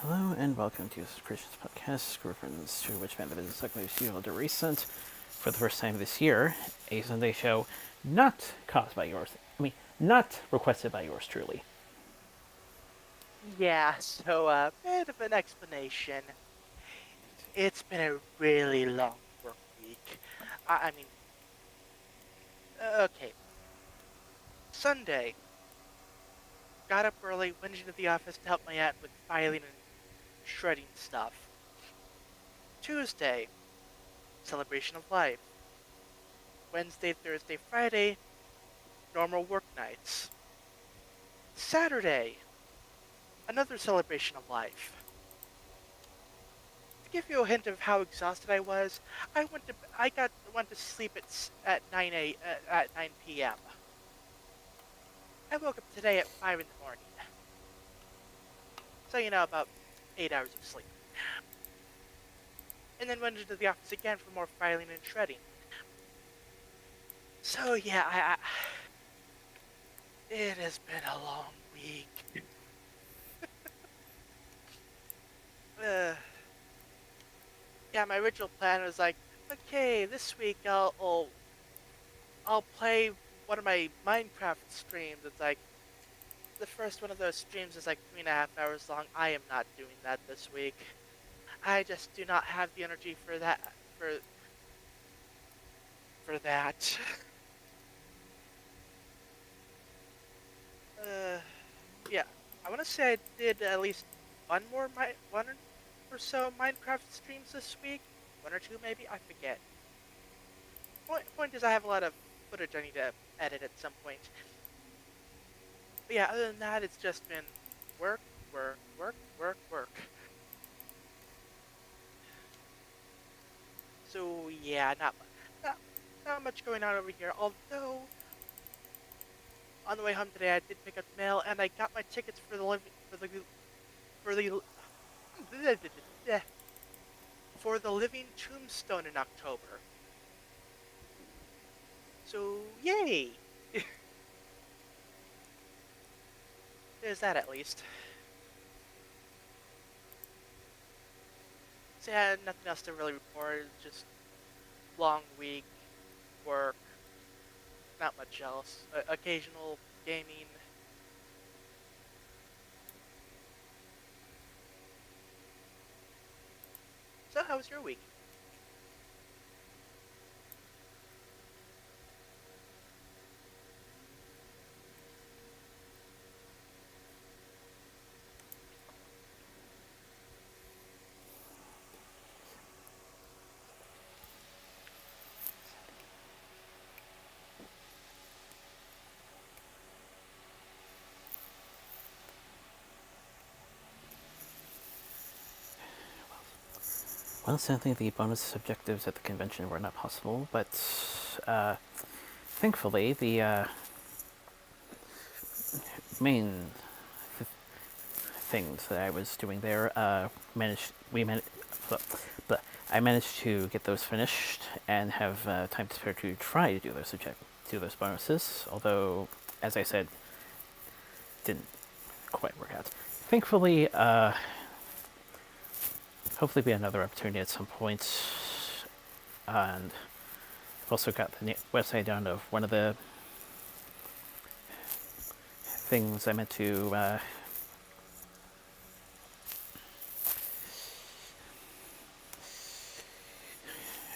Hello and welcome to Yoda Soda Creations podcast, reference to which band that is exactly Yoda recent for the first time this year, a Sunday show not caused by yours. Not requested by yours truly. Yeah, so a bit of an explanation. It's been a really long work week. I mean, okay. Sunday, got up early, went into the office to help my aunt with filing and shredding stuff. Tuesday, celebration of life. Wednesday, Thursday, Friday, normal work nights. Saturday, another celebration of life. To give you a hint of how exhausted I was, went to sleep at 9 p.m. I woke up today at 5 in the morning. So, about 8 hours of sleep. And then went into the office again for more filing and shredding. So, yeah, it has been a long week. uh, yeah, my original plan was like, okay, this week I'll play one of my Minecraft streams. It's like, the first one of those streams is like 3.5 hours long. I am not doing that this week. I just do not have the energy for that, for that. Uh, yeah, I want to say I did at least one or so Minecraft streams this week. One or two, maybe, I forget. Point is, I have a lot of footage I need to edit at some point. But yeah, other than that, it's just been work, work, work, work, work. So yeah, not much going on over here. Although on the way home today, I did pick up the mail and I got my tickets for the for the Living Tombstone in October. So yay! There's that at least. So yeah, nothing else to really report. Just long week, work, not much else. Occasional gaming. So how was your week? Well, sadly, the bonus objectives at the convention were not possible, but thankfully, the main things that I was doing there I managed to get those finished and have time to spare to try to do those bonuses. Although, as I said, didn't quite work out. Thankfully, hopefully be another opportunity at some point. And I've also got the website down of one of the things I meant to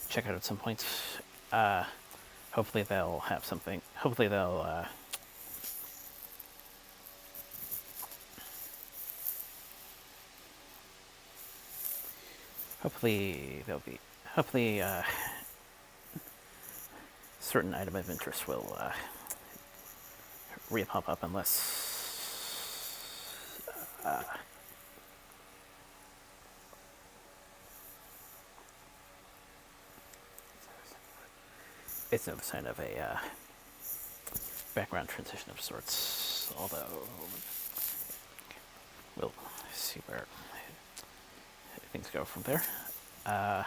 check out at some point. Uh, hopefully they'll have something. Hopefully there'll be. Hopefully, certain item of interest will re-pop up unless it's no sign of a background transition of sorts. Although we'll see where things go from there. Uh,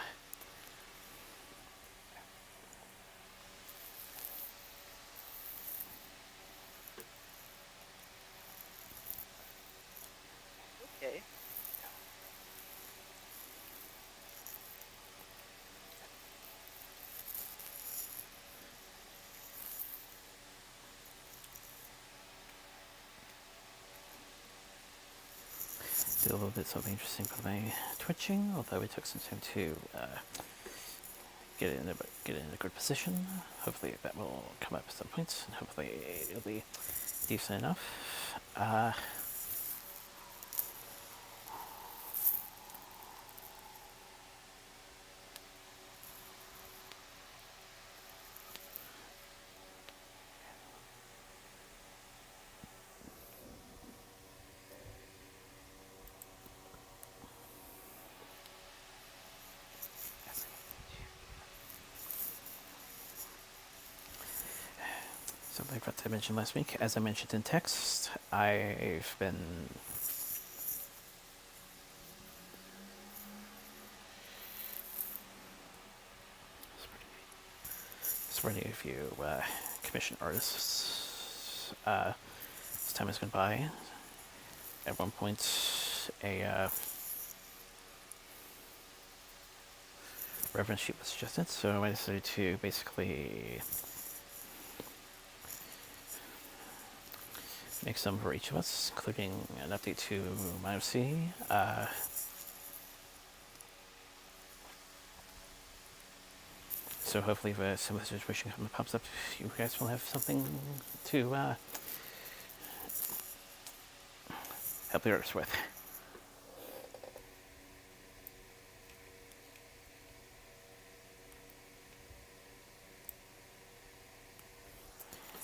Okay. do a little bit something interesting with my twitching, although it took some time to get it in a good position. Hopefully that will come up at some point, and hopefully it'll be decent enough. Something I forgot to mention last week. As I mentioned in text, I've been spreading a few commissioned artists. As time has gone by, at one point a reference sheet was suggested, so I decided to basically make some for each of us, including an update to Minor C. So hopefully if a similar situation pops up, you guys will have something to help the artists with.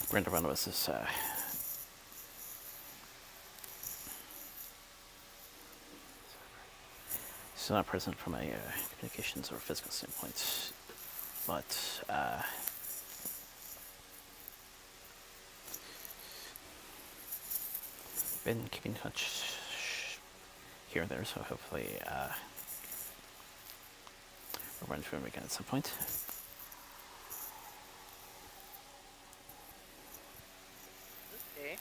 Brenda one of us is still not present from a communications or physical standpoint, but been keeping in touch here and there, so hopefully we'll run through them again at some point. Okay.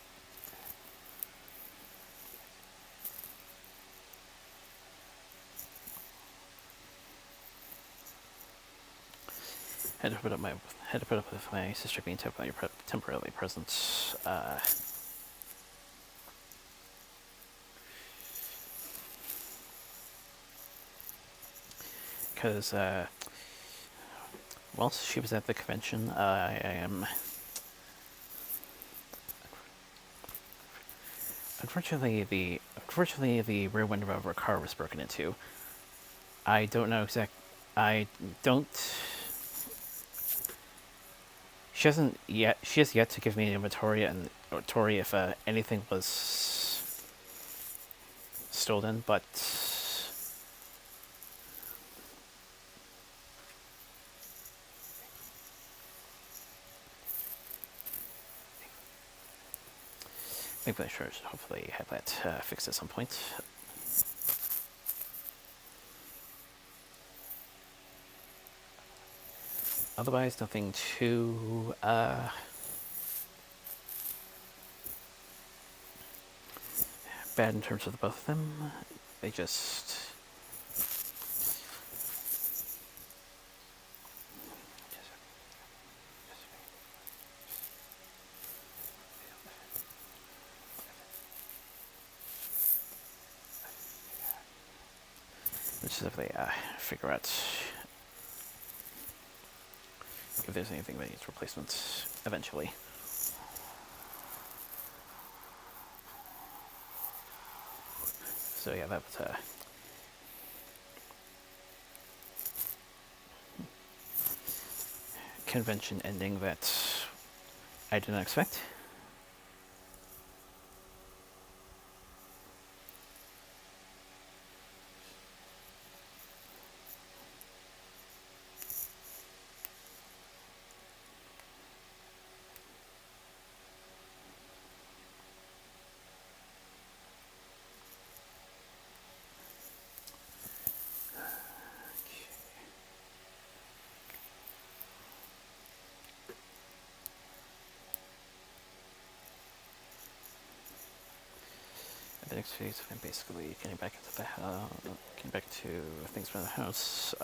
Had to put up with my sister being temporarily present. Because whilst she was at the convention, I am unfortunately the rear window of her car was broken into. I don't know I don't. She has yet to give me an inventory if anything was stolen, but maybe I should hopefully have that fixed at some point. Otherwise, nothing too bad in terms of the both of them. They just simply figure out if there's anything that needs replacement eventually. So yeah, that was convention ending that I did not expect. The next phase, I'm basically getting back into getting back to things around the house.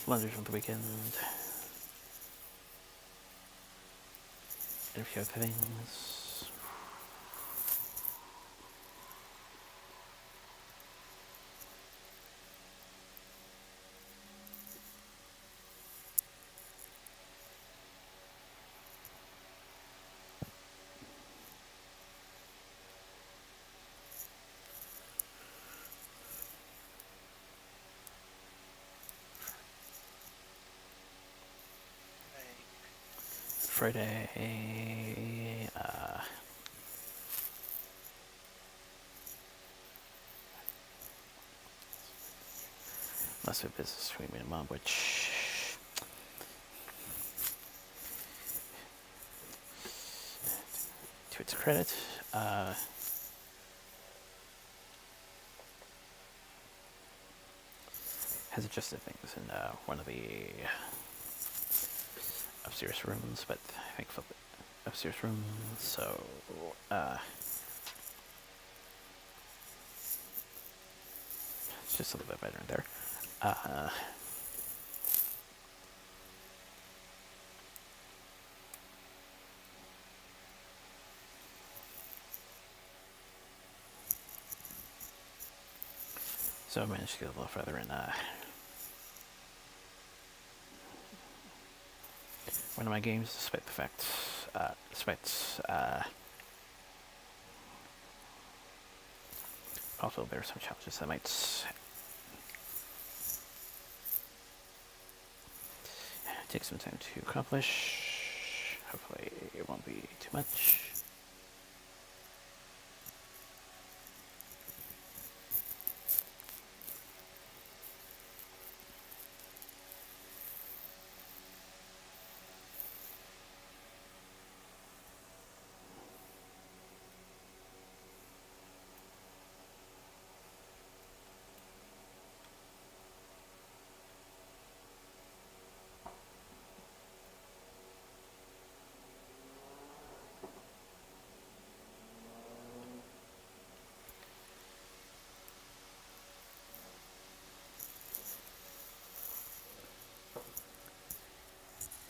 Laundry from the weekend. and a few other things. Right. Friday, must have business between me and Mom, which to its credit, has adjusted things in one of the upstairs rooms, but thankfully upstairs room, so it's just a little bit better in there. So I managed to get a little further in one of my games, despite the fact, also there are some challenges that might take some time to accomplish. Hopefully it won't be too much.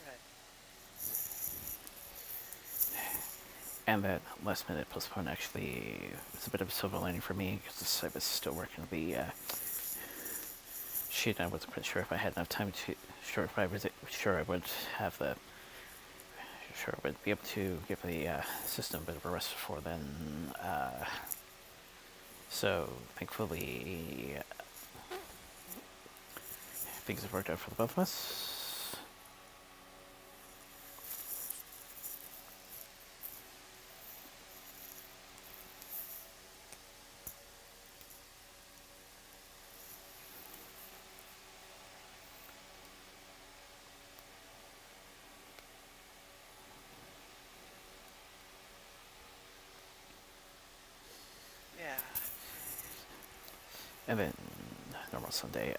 Right. And that last minute postpone actually was a bit of a silver lining for me because I was still working on the sheet. I wasn't quite sure if I had enough time to, sure I would have the, sure I would be able to give the system a bit of a rest before then. So thankfully things have worked out for the both of us. Yeah. And then normal Sunday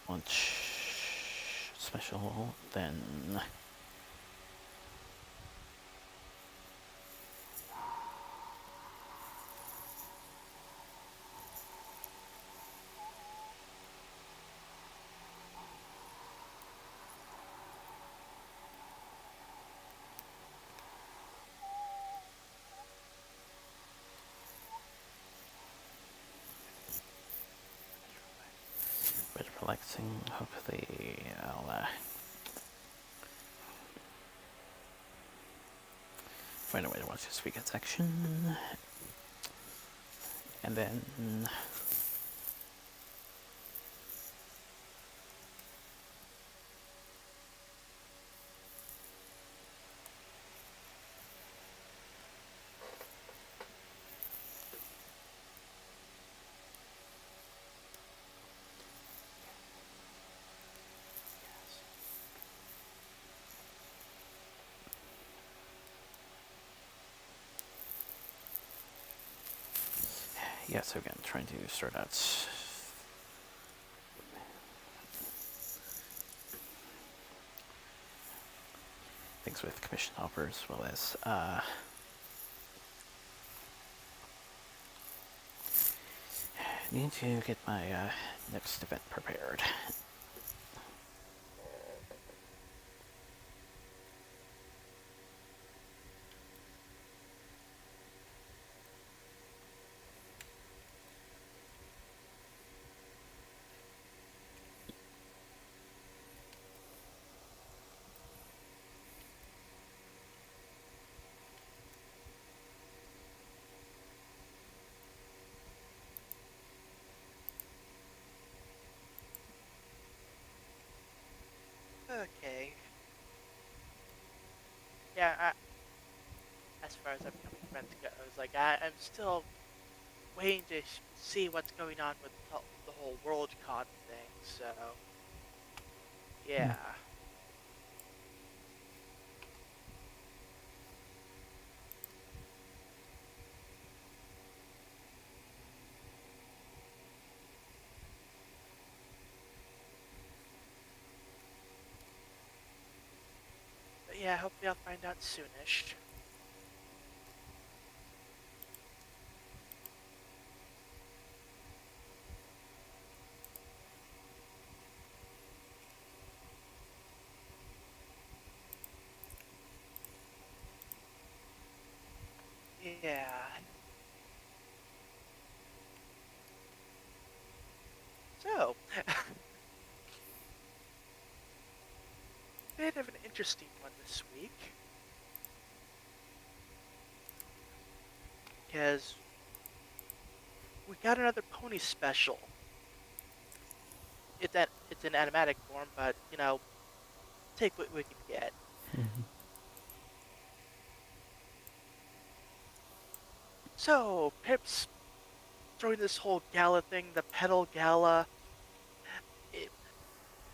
lunch special, then a bit of relaxing. Hopefully I'll find a way to watch this weekend's action. And then yeah, so again, trying to sort out things with commission offers, as well as need to get my next event prepared. yeah, as far as upcoming events goes, like I'm still waiting to see what's going on with the whole Worldcon thing. So yeah, but yeah, hopefully I'll find out soonish. Yeah. So, bit of an interesting one this week because we got another pony special. It's in animatic form, but take what we can get. So Pip's throwing this whole gala thing, the pedal gala. It,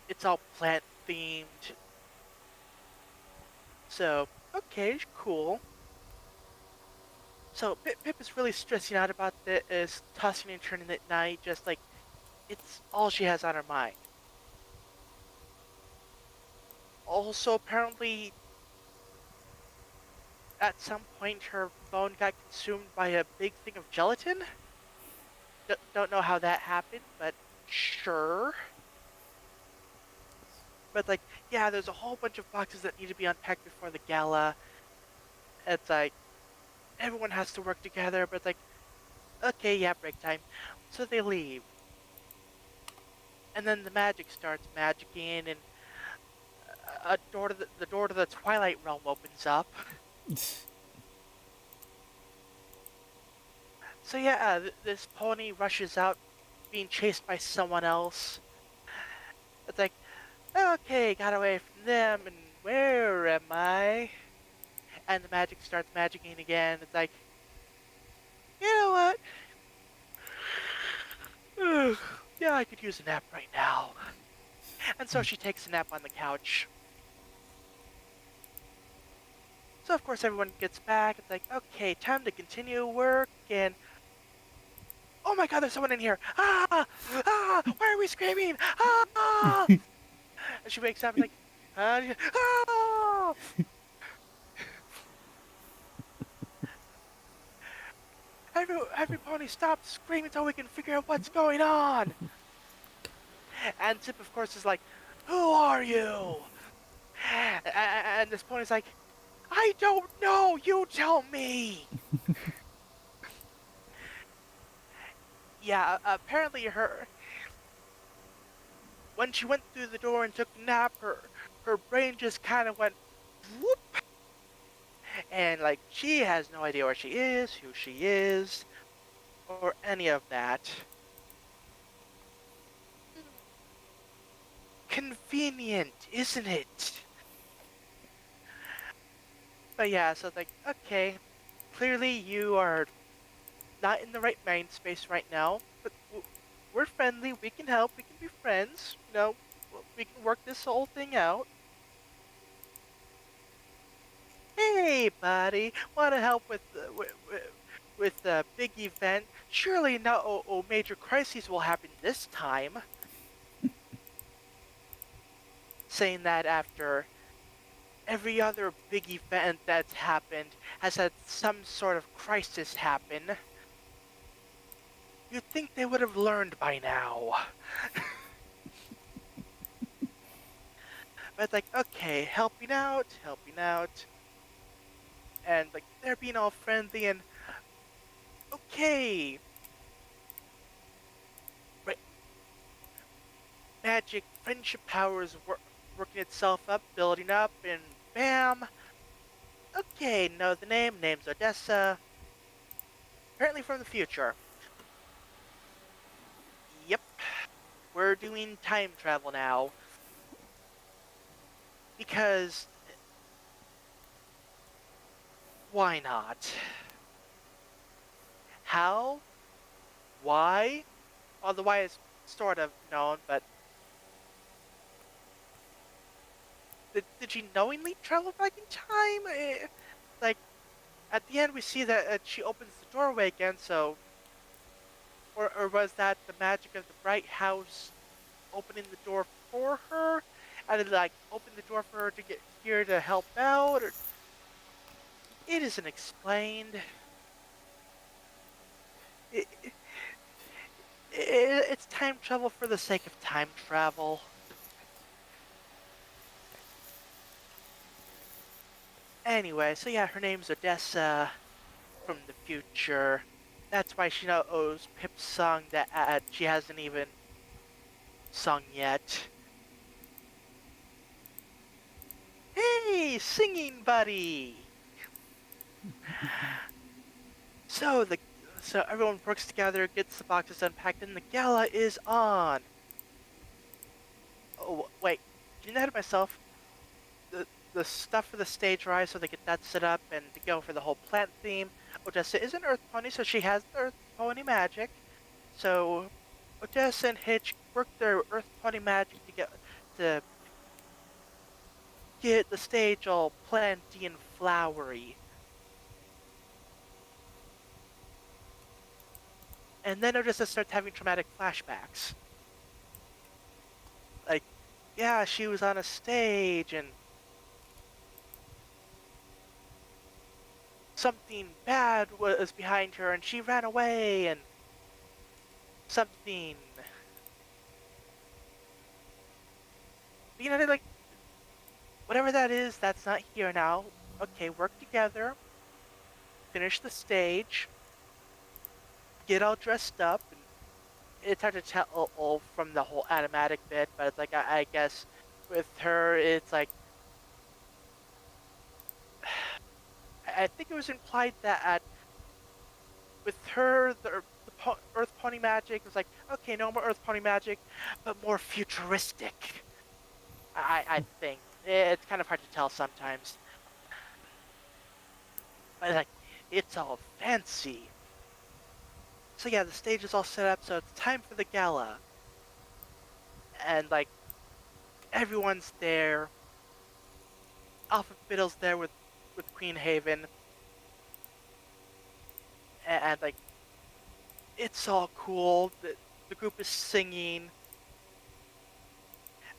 it's all plant themed. So okay, cool. So Pip is really stressing out about this tossing and turning at night, just like it's all she has on her mind. Also, apparently, at some point, her phone got consumed by a big thing of gelatin. Don't know how that happened, but sure. But like, yeah, there's a whole bunch of boxes that need to be unpacked before the gala. It's like everyone has to work together, but it's like, okay, yeah, break time. So they leave, and then the magic starts magicking, and a door to the door to the Twilight Realm opens up. So yeah, this pony rushes out, being chased by someone else. It's like, okay, got away from them, and where am I? And the magic starts magicking again. It's like, you know what? Ugh, yeah, I could use a nap right now. And so she takes a nap on the couch. So of course everyone gets back. It's like, okay, time to continue work. And oh my God, there's someone in here! Ah, ah! Why are we screaming? Ah! And she wakes up and like, ah! Every pony stop screaming so we can figure out what's going on. And Zip, of course, is like, who are you? And this pony's like, I don't know, you tell me. Yeah, apparently when she went through the door and took a nap, her brain just kind of went whoop, and like she has no idea where she is, who she is, or any of that. Convenient, isn't it? But yeah, so it's like, okay, clearly you are not in the right mind space right now, but we're friendly, we can help, we can be friends, we can work this whole thing out. Hey, buddy, want to help with the big event? Surely no major crises will happen this time. Saying that after every other big event that's happened has had some sort of crisis happen. You'd think they would have learned by now. But it's like, okay, helping out. And like, they're being all friendly and, okay, right, magic friendship powers working itself up, building up, and bam. Okay, know the name. Name's Odessa. Apparently from the future. Yep, we're doing time travel now. Because Why not? How? Why? Well, the why is sort of known, but did she knowingly travel back in time? Like, at the end, we see that she opens the doorway again, so. Or was that the magic of the bright house opening the door for her? And then, like, open the door for her to get here to help out? Or, it isn't explained. It, it, it's time travel for the sake of time travel. Anyway, so yeah, her name's Odessa from the future. That's why she knows Pip's song that she hasn't even sung yet. Hey, singing buddy! So the so everyone works together, gets the boxes unpacked, and the gala is on. Oh wait, didn't I ahead of myself? The stuff for the stage rise, so they get that set up and to go for the whole plant theme. Odessa is an Earth Pony, so she has the Earth Pony magic. So Odessa and Hitch work their Earth Pony magic to get the stage all planty and flowery. And then Odessa starts having traumatic flashbacks. Like, yeah, she was on a stage and something bad was behind her and she ran away and something. Like, whatever that is, that's not here now. Okay, work together, finish the stage, get all dressed up. And it's hard to tell from the whole animatic bit, but it's like, I guess with her, it's like, I think it was implied that with her, the Earth Pony magic was like, okay, no more Earth Pony magic, but more futuristic. I think it's kind of hard to tell sometimes, but like it's all fancy. So yeah, the stage is all set up, so it's time for the gala, and like everyone's there. Alpha Fiddle's there with Queen Haven, and like it's all cool. The group is singing.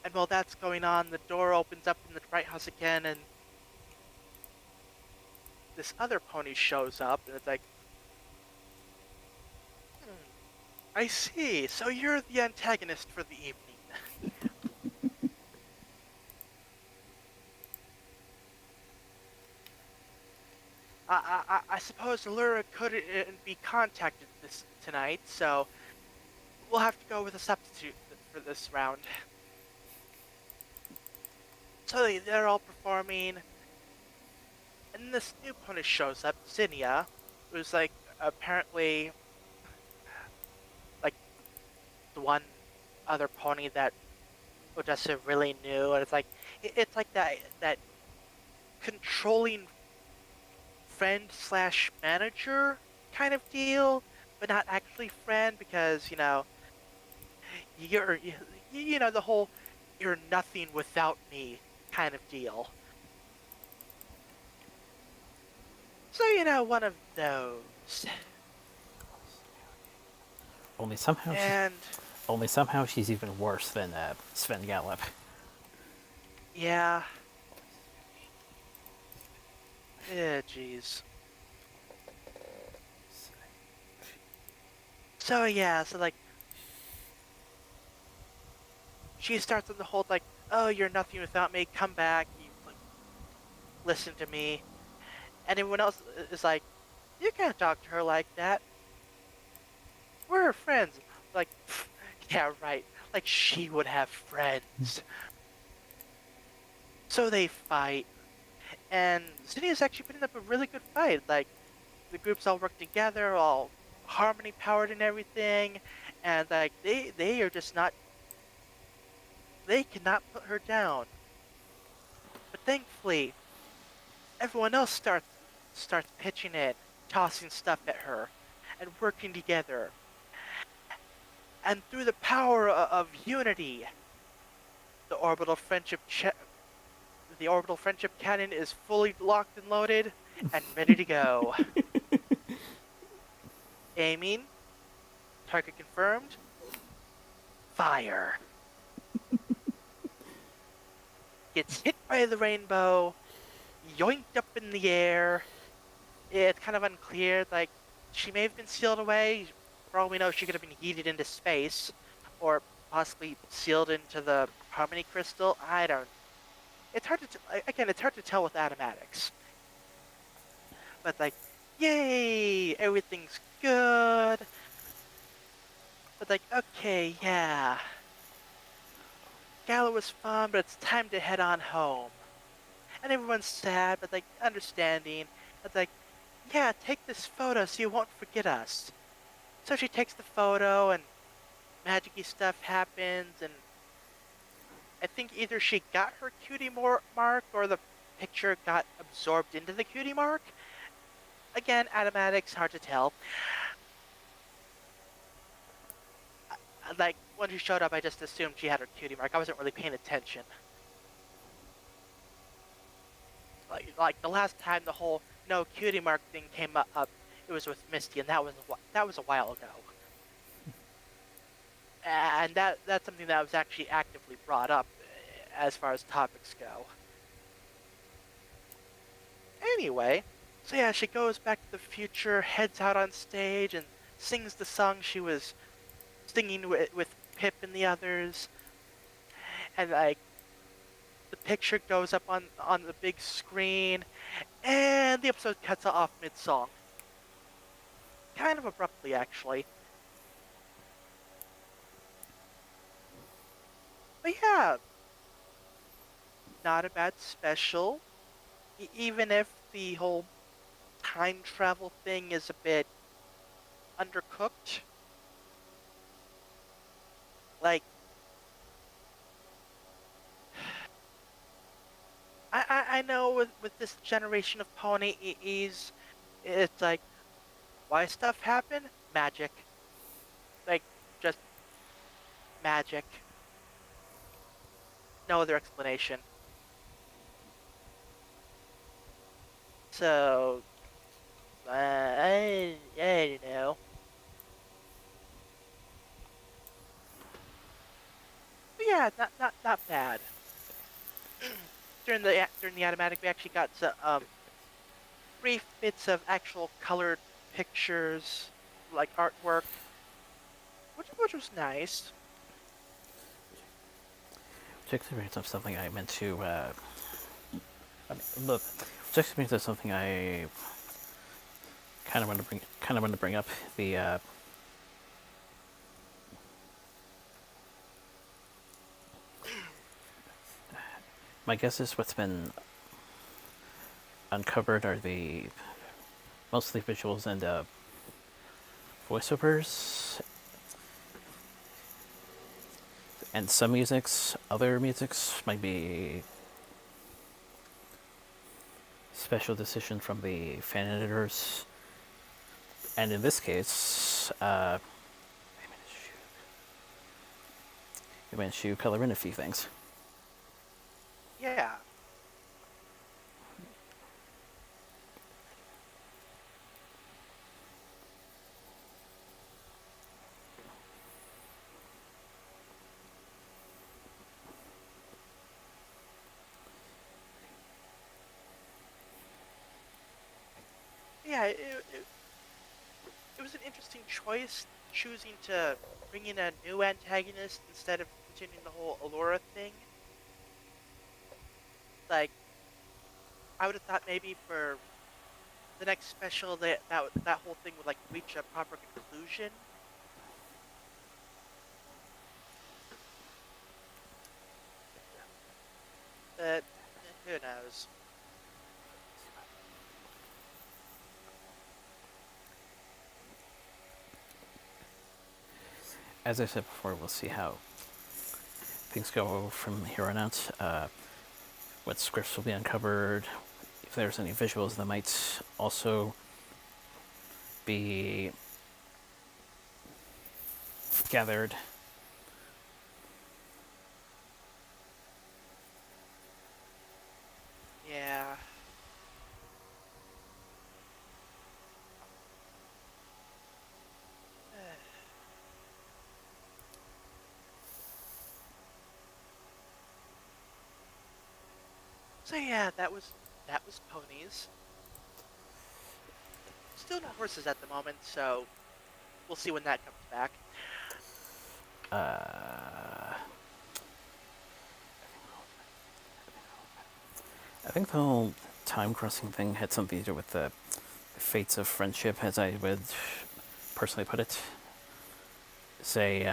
And while that's going on, the door opens up in the Bright House again, and this other pony shows up, and it's like, hmm, I see. So you're the antagonist for the evening. I suppose Allura couldn't be contacted this tonight, so we'll have to go with a substitute for this round. So they're all performing, and this new pony shows up, Zinnia, who's like apparently like the one other pony that Odessa really knew, and it's like it's like that controlling friend slash manager kind of deal, but not actually friend because you're the whole you're nothing without me kind of deal. So one of those. Only somehow she's And only somehow she's even worse than Sven Gallop. yeah, yeah, jeez. So yeah, so like she starts on the whole like, oh, you're nothing without me. Come back. You like listen to me. And everyone else is like, you can't talk to her like that. We're her friends. Like, yeah, right. Like she would have friends. So they fight, and Zinni is actually putting up a really good fight. Like the groups all work together, all harmony powered and everything, and like they are just not. They cannot put her down. But thankfully, everyone else starts pitching in, tossing stuff at her, and working together. And through the power of unity, the orbital friendship the orbital friendship cannon is fully locked and loaded and ready to go. Aiming, target confirmed, fire. Gets hit by the rainbow, yoinked up in the air. It's kind of unclear, like, she may have been sealed away. For all we know, she could have been yeeted into space, or possibly sealed into the Harmony Crystal. I don't. It's hard to, again, it's hard to tell with automatics. But, like, yay, everything's good. But, like, okay, yeah. Gala was fun, but it's time to head on home. And everyone's sad, but, like, understanding. It's like, yeah, take this photo so you won't forget us. So she takes the photo, and magic-y stuff happens, and I think either she got her cutie mark, or the picture got absorbed into the cutie mark. Again, automatics, hard to tell. Like, when she showed up, I just assumed she had her cutie mark. I wasn't really paying attention. Like the last time the whole no cutie mark thing came up, it was with Misty, and that was a while ago. And that's something that was actually actively brought up as far as topics go. Anyway, so yeah, she goes back to the future, heads out on stage, and sings the song she was singing with Pip and the others. And like, the picture goes up on the big screen, and the episode cuts off mid-song. Kind of abruptly, actually. But yeah, not a bad special. Even if the whole time travel thing is a bit undercooked. Like, I know with this generation of ponies, it's like, why stuff happen? Magic. Like, just magic. No other explanation. So, I don't know. But yeah, not bad. during the automatic, we actually got some brief bits of actual colored pictures, like artwork, which was nice. Which experience of something I meant to. Look, which experience of something I kind of want to bring up. The my guess is what's been uncovered are the mostly visuals and voiceovers and some musics. Other musics might be special decision from the fan editors, and in this case, we managed to color in a few things. Yeah. Yeah, it was an interesting choice, choosing to bring in a new antagonist instead of continuing the whole Allura thing. Like, I would have thought maybe for the next special that whole thing would like reach a proper conclusion. But who knows? As I said before, we'll see how things go from here on out. What scripts will be uncovered, if there's any visuals that might also be gathered. Yeah. So yeah, that was ponies. Still no horses at the moment, so we'll see when that comes back. I think the whole time crossing thing had something to do with the fates of friendship, as I would personally put it. Say,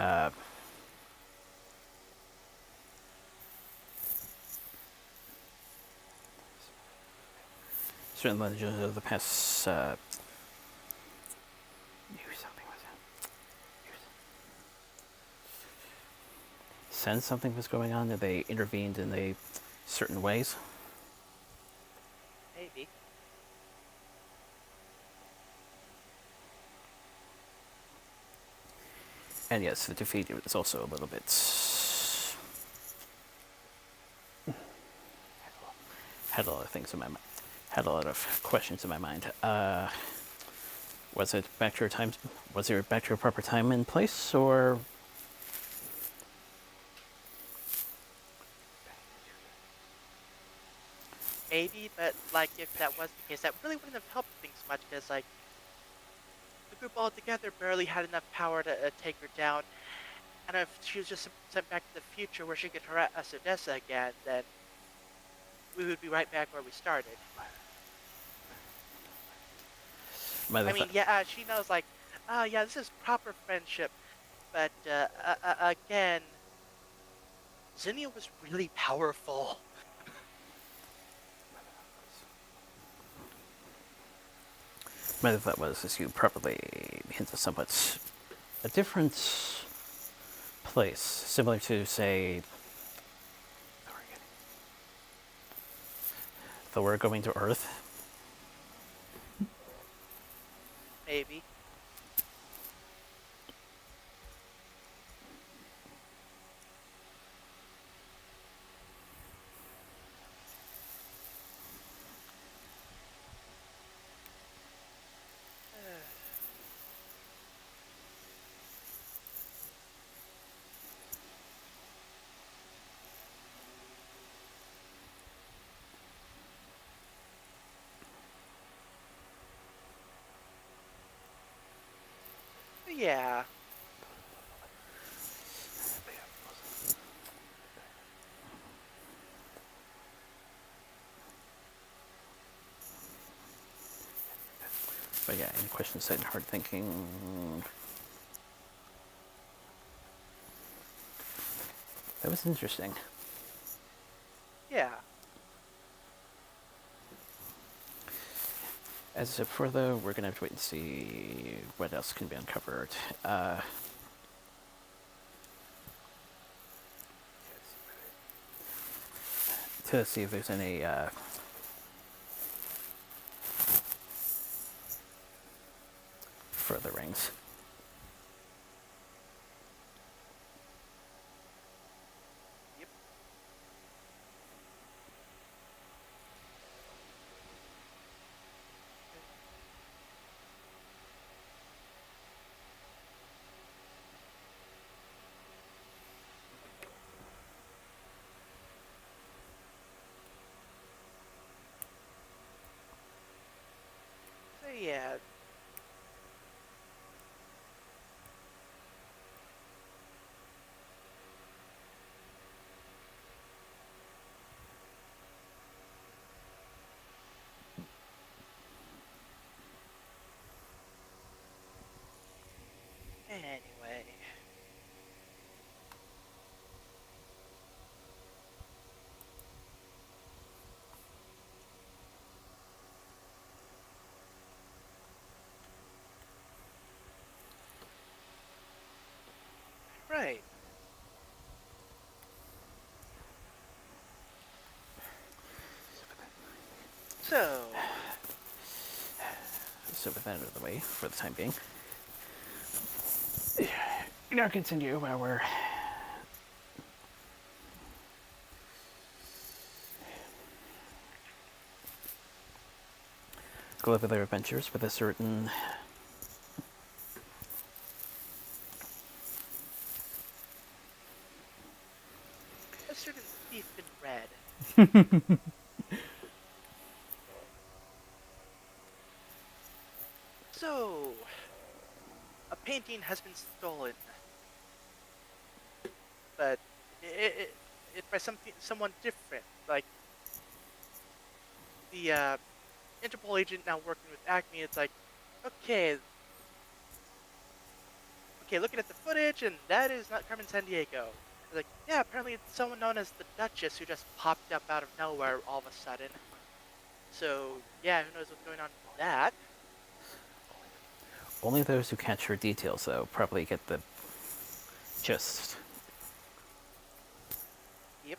certain legends of the past. Sense something was going on, and they intervened in a certain ways. Maybe. And yes, the defeat is also a little bit. Had a lot of things in my mind. Had a lot of questions in my mind. Was it back to your time? Was it back to your proper time and place, or Maybe, but like if that was the case, that really wouldn't have helped things much because like the group altogether barely had enough power to take her down. And if she was just sent back to the future where she could harass Odessa again, then we would be right back where we started. I mean, yeah, she knows like, oh yeah, this is proper friendship, but again, Zinnia was really powerful. whether that was, as you properly hinted, somewhat a different place, similar to, say, Thor going to Earth. Maybe. Yeah. But yeah, any questions set in hard thinking. That was interesting. Yeah. As for though, we're gonna have to wait and see what else can be uncovered. To see if there's any further rings. Yep. So yeah. Anyway. So, So with that out of the way for the time being, now continue our go live their adventures with a certain a certain thief in red. So, a painting has been stolen, but it by someone different. Like the Interpol agent now working with Acme. It's like, okay, okay, looking at the footage, and that is not Carmen Sandiego. It's like, yeah, apparently it's someone known as the Duchess who just popped up out of nowhere all of a sudden. So yeah, who knows what's going on with that? only those who catch her details though probably get the gist. Yep.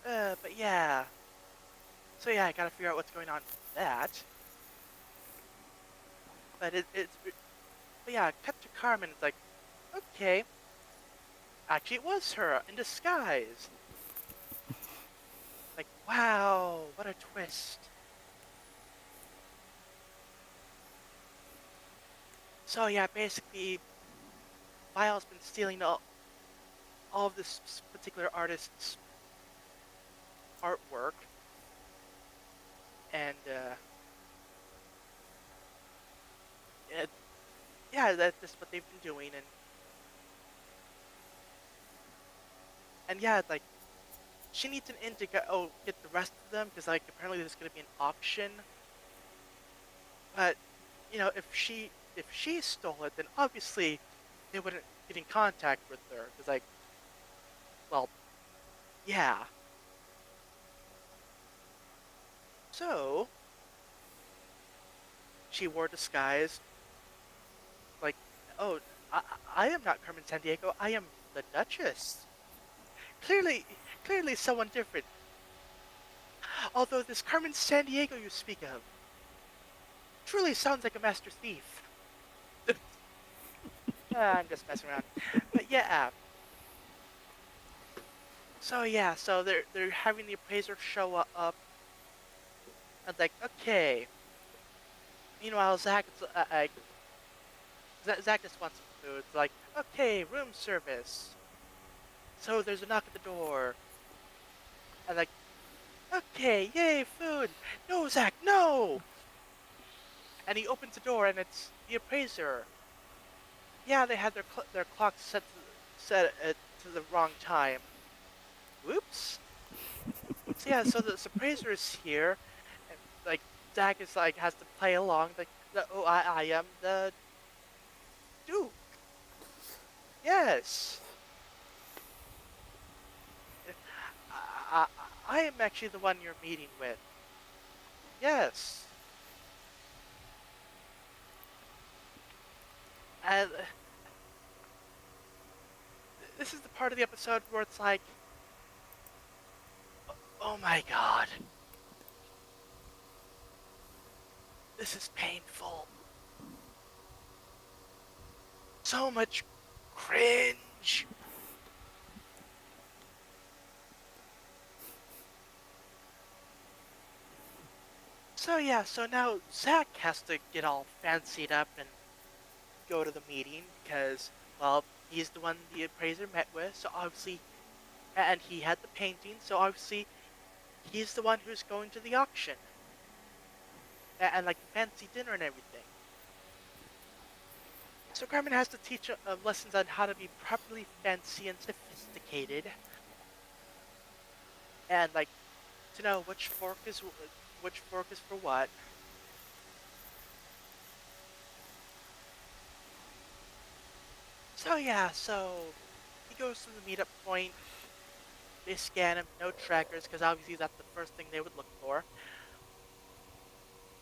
But yeah. So yeah, I gotta figure out what's going on with that. But but yeah, cut to Carmen. It's like, okay, actually it was her in disguise. Like, wow, what a twist. So yeah, basically, Vile's been stealing all of this particular artist's artwork, and it, yeah, that's what they've been doing, and yeah, like she needs an in to get the rest of them because like apparently there's gonna be an auction, but you know if she stole it, then obviously they wouldn't get in contact with her because like well yeah, so she wore disguise like oh I am not Carmen Sandiego, I am the Duchess. Clearly someone different. Although this Carmen Sandiego you speak of truly sounds like a master thief. I'm just messing around. But yeah, so yeah, so they're having the appraiser show up and like, okay. Meanwhile, Zach just wants some food. It's like, okay, room service. So there's a knock at the door. And like, okay, yay, food. No, Zach, no. And he opens the door and it's the appraiser. Yeah, they had their clock set it to the wrong time. Whoops. So yeah, so the appraiser is here, and like Zach is like has to play along. Like, oh, I am the Duke. Yes, I, I am actually the one you're meeting with. Yes, and this is the part of the episode where it's like, oh my god, this is painful. So much cringe. So yeah, so now Zach has to get all fancied up and go to the meeting because, well, he's the one the appraiser met with, so obviously, and he had the painting, so obviously he's the one who's going to the auction and like the fancy dinner and everything. So Carmen has to teach lessons on how to be properly fancy and sophisticated, and like to know which fork is for what. So yeah, so he goes to the meetup point. They scan him, no trackers, because obviously that's the first thing they would look for.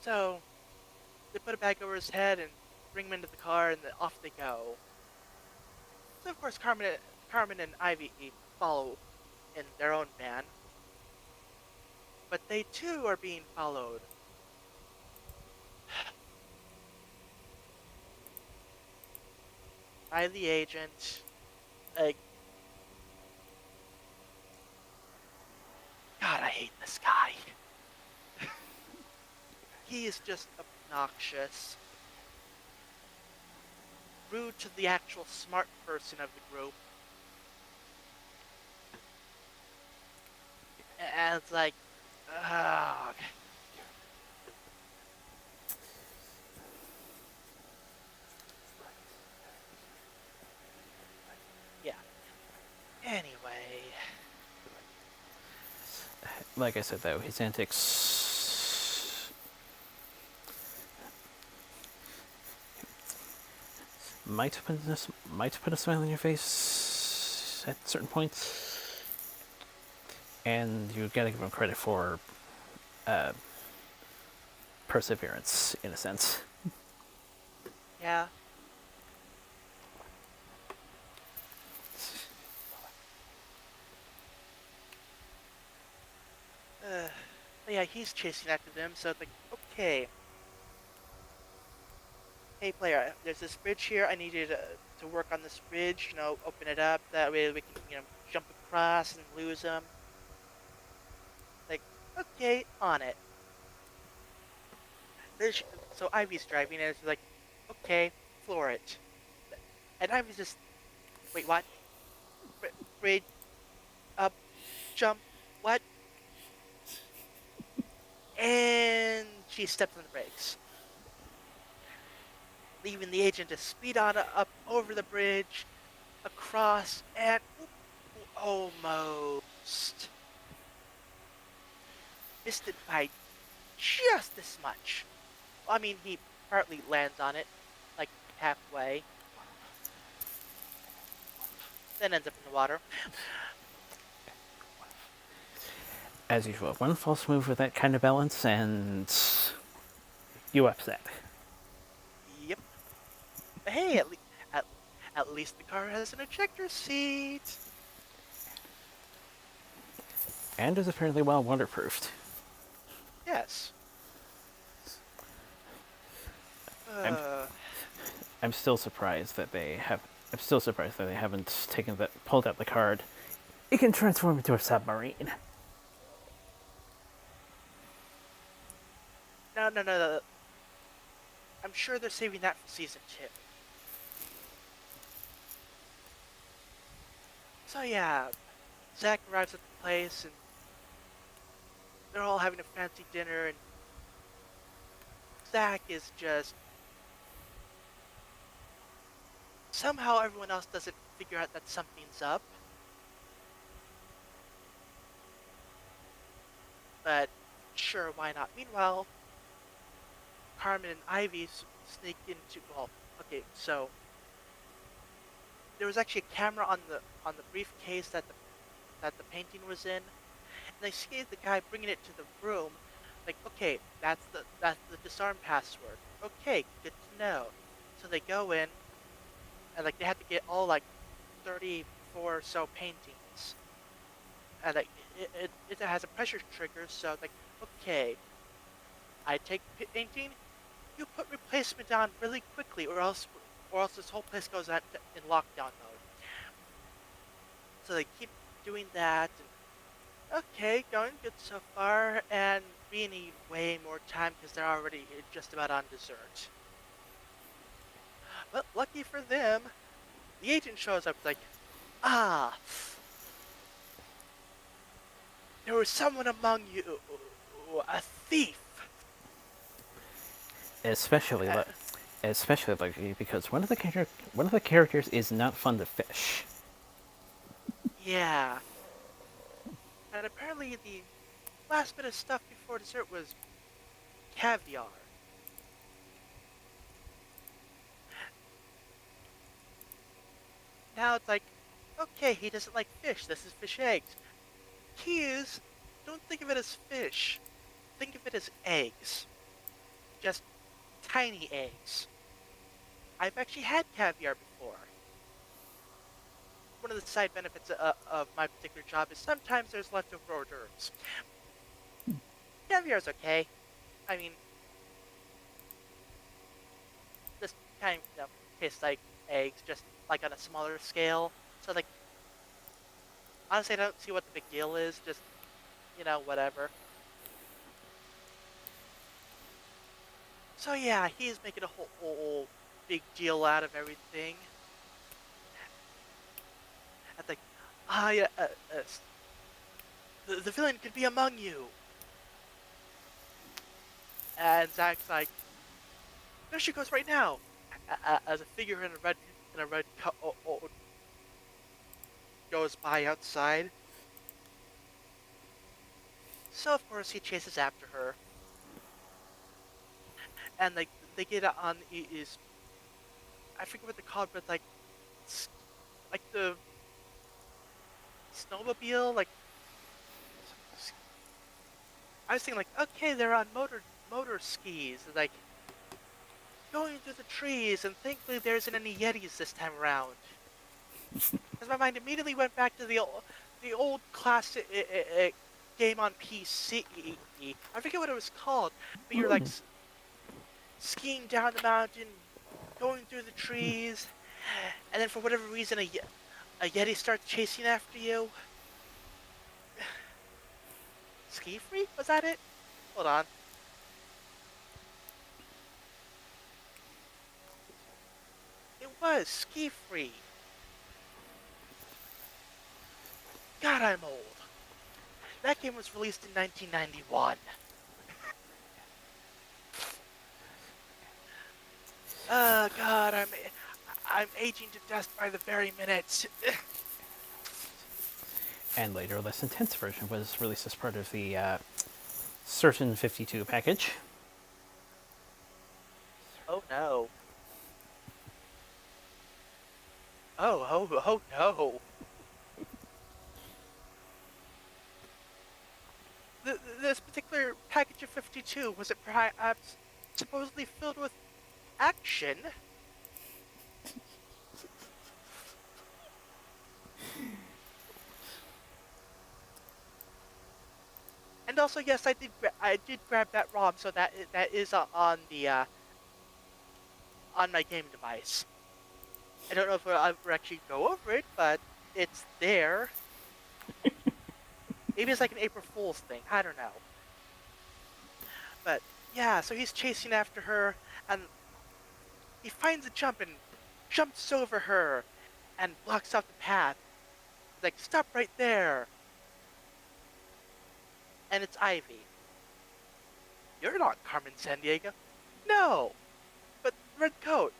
So they put a bag over his head and bring him into the car, and off they go. So of course, Carmen and Ivy follow in their own van, but they too are being followed by the agent. Like, God, I hate this guy. He is just obnoxious, rude to the actual smart person of the group. And it's like, ugh. Yeah. Anyway. Like I said, though, his antics might put a smile on your face at certain points, and you gotta give him credit for perseverance, in a sense. Yeah. But yeah, he's chasing after them, so it's like, okay. Hey, player, there's this bridge here. I need you to work on this bridge, open it up. That way we can, jump across and lose them. Like, okay, on it. So Ivy's driving, and it's like, okay, floor it. And Ivy's just, wait, what? Bridge, up, jump, what? And she steps on the brakes, leaving the agent to speed on up over the bridge, across, and almost missed it by just this much. Well, I mean, he partly lands on it, like halfway, then ends up in the water. As usual, one false move with that kind of balance, and you upset. Yep. But hey, at least the car has an ejector seat. And is apparently well waterproofed. Yes. I'm I'm still surprised that they have. I'm still surprised that they haven't pulled out the card. It can transform into a submarine. No. I'm sure they're saving that for season 2. So yeah, Zach arrives at the place, and they're all having a fancy dinner, and Zach is just... Somehow everyone else doesn't figure out that something's up. But sure, why not? Meanwhile, Carmen and Ivy sneak into... Well, okay, so there was actually a camera on the briefcase that the painting was in, and they see the guy bringing it to the room. Like, okay, that's the disarm password. Okay, good to know. So they go in, and like they have to get all like 34 or so paintings, and like it has a pressure trigger. So like, okay, I take painting, you put replacement on really quickly, or else this whole place goes in lockdown mode. So they keep doing that, and okay, going good so far, and we need way more time because they're already just about on dessert. But lucky for them, the agent shows up like, ah, there was someone among you, a thief. Especially, especially like because one of the characters is not fond of fish. Yeah. And apparently the last bit of stuff before dessert was caviar. Now it's like, okay, he doesn't like fish. This is fish eggs. Key is, don't think of it as fish. Think of it as eggs. Just tiny eggs. I've actually had caviar before. of the side benefits of my particular job is sometimes there's leftover hors d'oeuvres. Caviar's okay. I mean, this kind of tastes like eggs, just like on a smaller scale. So like, honestly, I don't see what the big deal is. Just whatever. So yeah, he's making a whole big deal out of everything. And like, yeah, the villain could be among you. And Zach's like, there she goes right now, as a figure in a red coat goes by outside. So of course he chases after her, and like they get on is I forget what they're called, but like the snowmobile. Like I was thinking, like okay, they're on motor skis, like going through the trees, and thankfully there isn't any Yetis this time around. Because my mind immediately went back to the old classic game on PC. I forget what it was called, but you're like skiing down the mountain, going through the trees, and then for whatever reason a Yeti starts chasing after you. Ski Free? Was that it? Hold on. It was Ski Free. God, I'm old. That game was released in 1991. Oh God, I'm aging to dust by the very minute. And later, a less intense version was released as part of the Certain 52 package. Oh no. Oh no. This particular package of 52, was it perhaps supposedly filled with action? And also, yes, I did grab that ROM, so that is on the on my game device. I don't know if I'll ever actually go over it, but it's there. Maybe it's like an April Fool's thing. I don't know. But yeah, so he's chasing after her, and he finds a jump and jumps over her and blocks off the path. He's like, stop right there. And it's Ivy. You're not Carmen Sandiego. No, but red coat.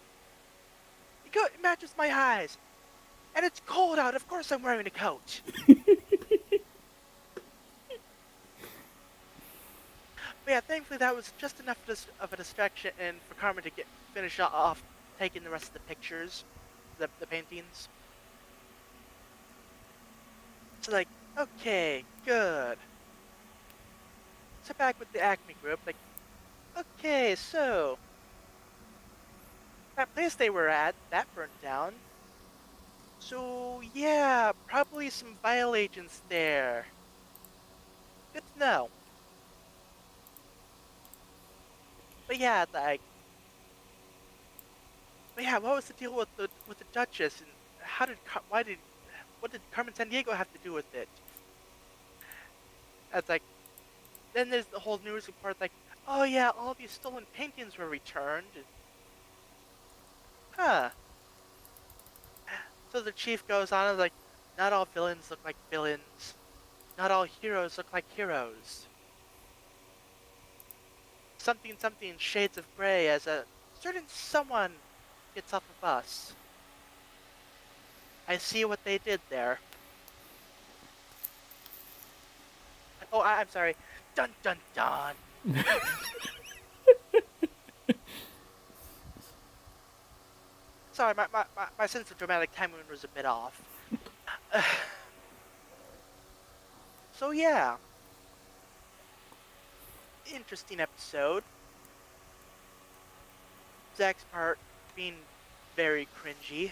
The coat matches my eyes. And it's cold out. Of course I'm wearing a coat. But yeah, thankfully that was just enough of a distraction and for Carmen to finish off taking the rest of the pictures, the paintings. So like, okay, good. So back with the Acme group, like, okay, so that place they were at, that burnt down. So yeah, probably some Vile agents there. Good to know. But yeah, like, but yeah, what was the deal with the Duchess, and what did Carmen Sandiego have to do with it? It's like, then there's the whole news report, like, oh yeah, all these stolen paintings were returned. Huh. So the chief goes on and like, not all villains look like villains. Not all heroes look like heroes. Something something shades of gray as a certain someone gets off a bus. I see what they did there. Oh, I'm sorry. Dun dun dun. Sorry, my sense of dramatic timing was a bit off. So yeah, interesting episode. Zach's part being very cringy.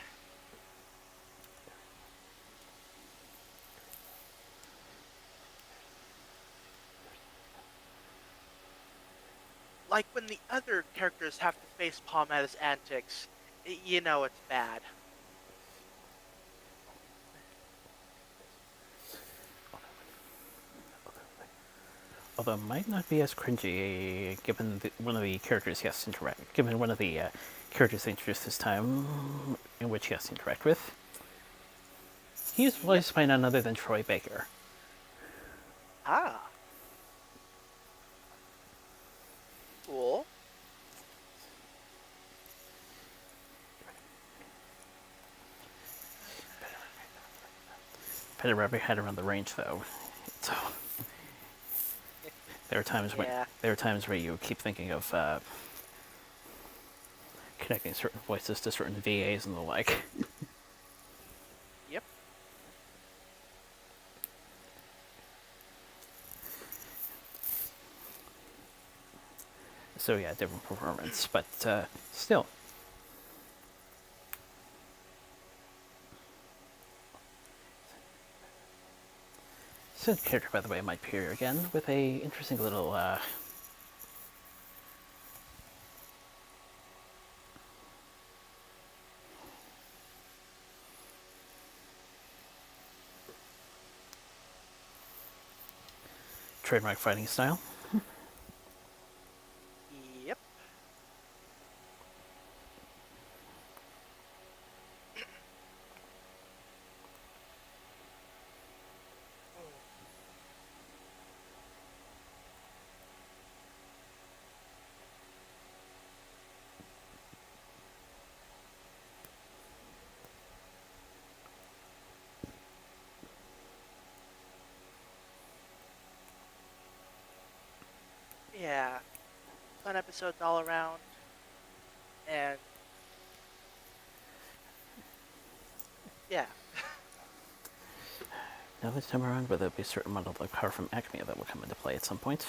like when the other characters have to face palm at his antics, you know it's bad. Although it might not be as cringy, given one of the characters he has to interact. Given one of the characters they introduced this time, in which he has to interact with. He's Yep. voiced by none other than Troy Baker. Ah, cool. Better wrap your head around the range, though. So Yeah. there are times where you keep thinking of connecting certain voices to certain VAs and the like. Yep. So yeah, different performance, but still. So character, by the way, might appear again with a interesting little trademark fighting style. Yep. Yeah. Fun episodes all around. And yeah. Now this time around, where there'll be a certain amount of the power from Acme that will come into play at some point.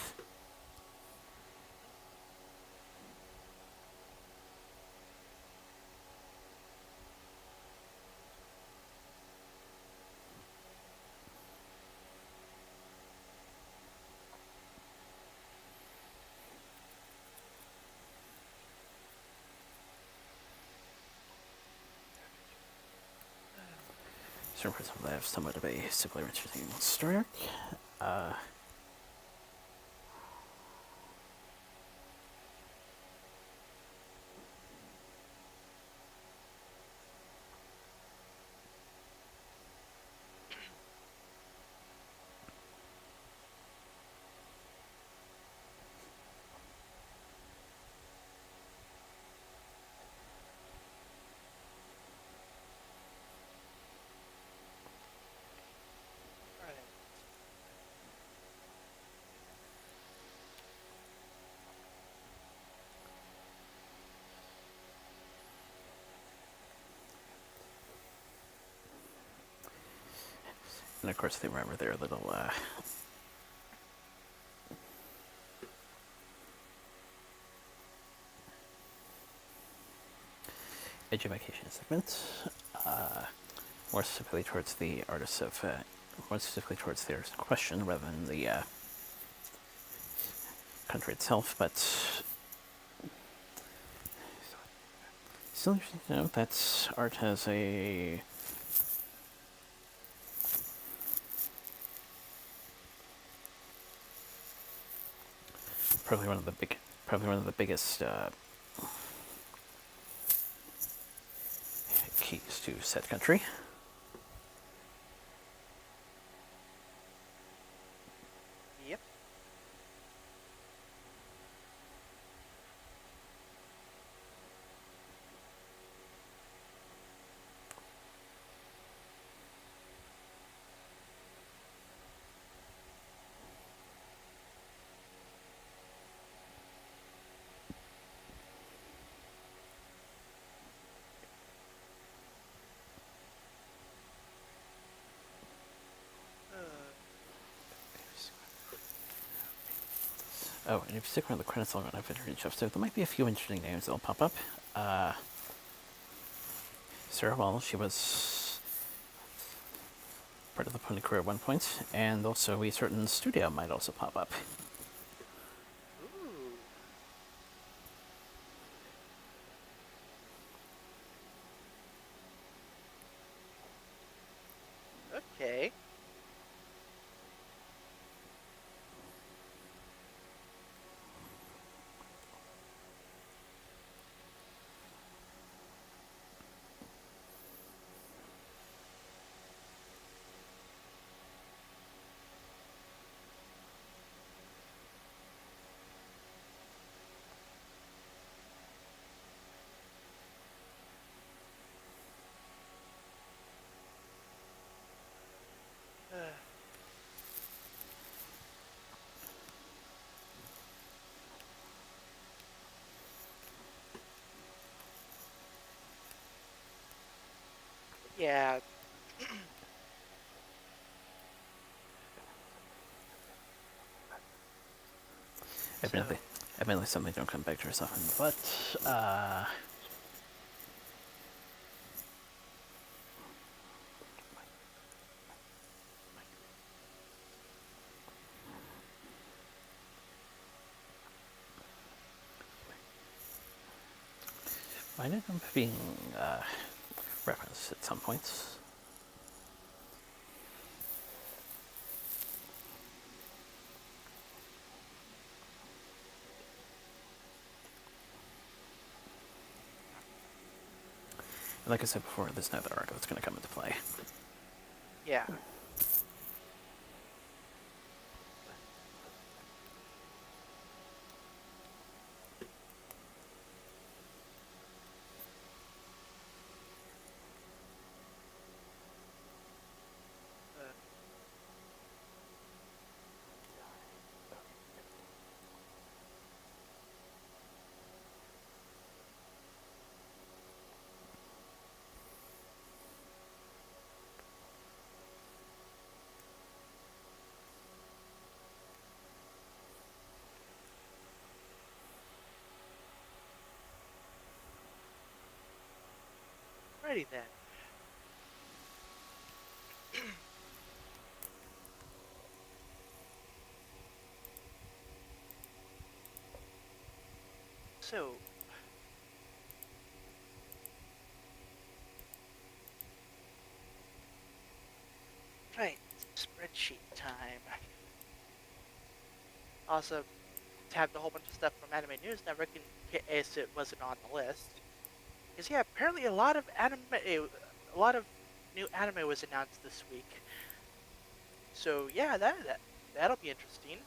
Certain parts of that have somewhat of a similar interesting story arc. Uh, Alright. and of course, they remember their little education segment, more specifically towards the artists of, more specifically towards the artist in question rather than the country itself. But still interesting to note that art has a probably one of the biggest keys to said country. Yep. Oh, and if you stick around the credits long enough, so there might be a few interesting names that'll pop up. Sarah Wall, she was part of the Pony crew at one point, and also a certain studio might also pop up. Ooh. Okay. Yeah. Admittedly, So, admittedly, something don't come back to us often, but might end up being referenced at some points. And like I said before, there's another arc that's going to come into play. yeah. Uh, Alrighty then. So, right. Spreadsheet time. Also, tabbed a whole bunch of stuff from Anime News Network in case it wasn't on the list. Because yeah, apparently a lot of new anime was announced this week. So yeah, that'll be interesting.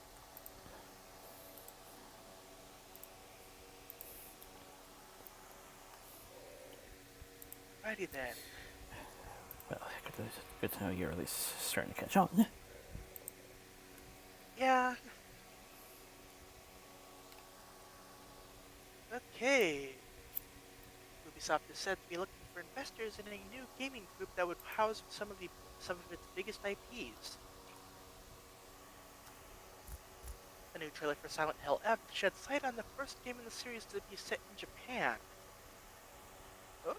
Alrighty then. Well, good to know you're at least starting to catch on. Yeah. Okay. Ubisoft is said to be looking for investors in a new gaming group that would house some of its biggest IPs. A new trailer for Silent Hill F sheds light on the first game in the series to be set in Japan. Okay.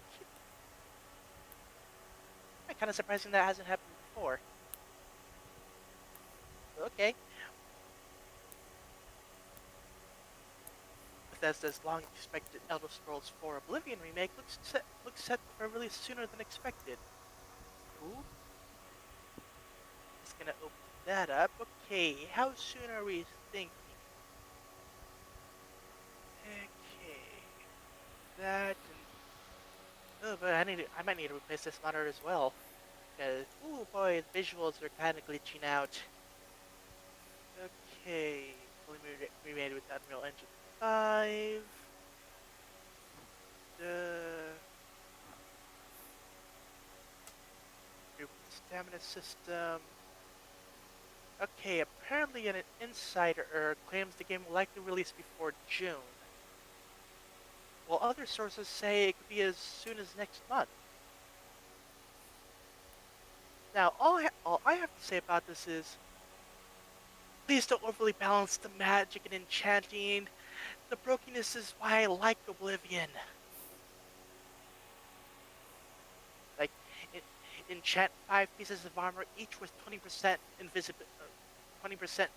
Kind of surprising that hasn't happened before. Okay. Bethesda's long-expected Elder Scrolls 4 Oblivion remake looks set for release sooner than expected. Ooh, just gonna open that up. Okay, how soon are we thinking? Okay, that and oh, but I might need to replace this monitor as well. Cause oh boy, the visuals are kind of glitching out. Okay, fully remade with Unreal Engine 5. The stamina system. Okay, apparently an insider claims the game will likely release before June, while other sources say it could be as soon as next month. Now, all I have to say about this is, please don't overly balance the magic and enchanting. The brokenness is why I like Oblivion. Like, en- enchant 5 pieces of armor, each with 20% invisibility, 20%,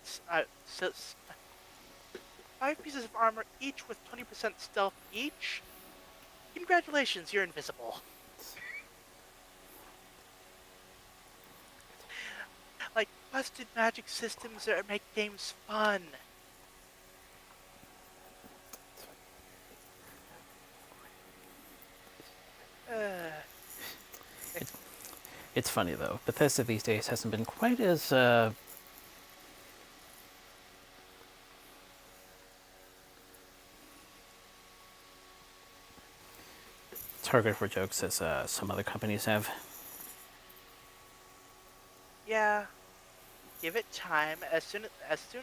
5 pieces of armor, each with 20% stealth each. Congratulations, you're invisible. like busted magic systems that make games fun. Uh, It's, it's funny though. Bethesda these days hasn't been quite as targeted for jokes as some other companies have. yeah, give it time. As soon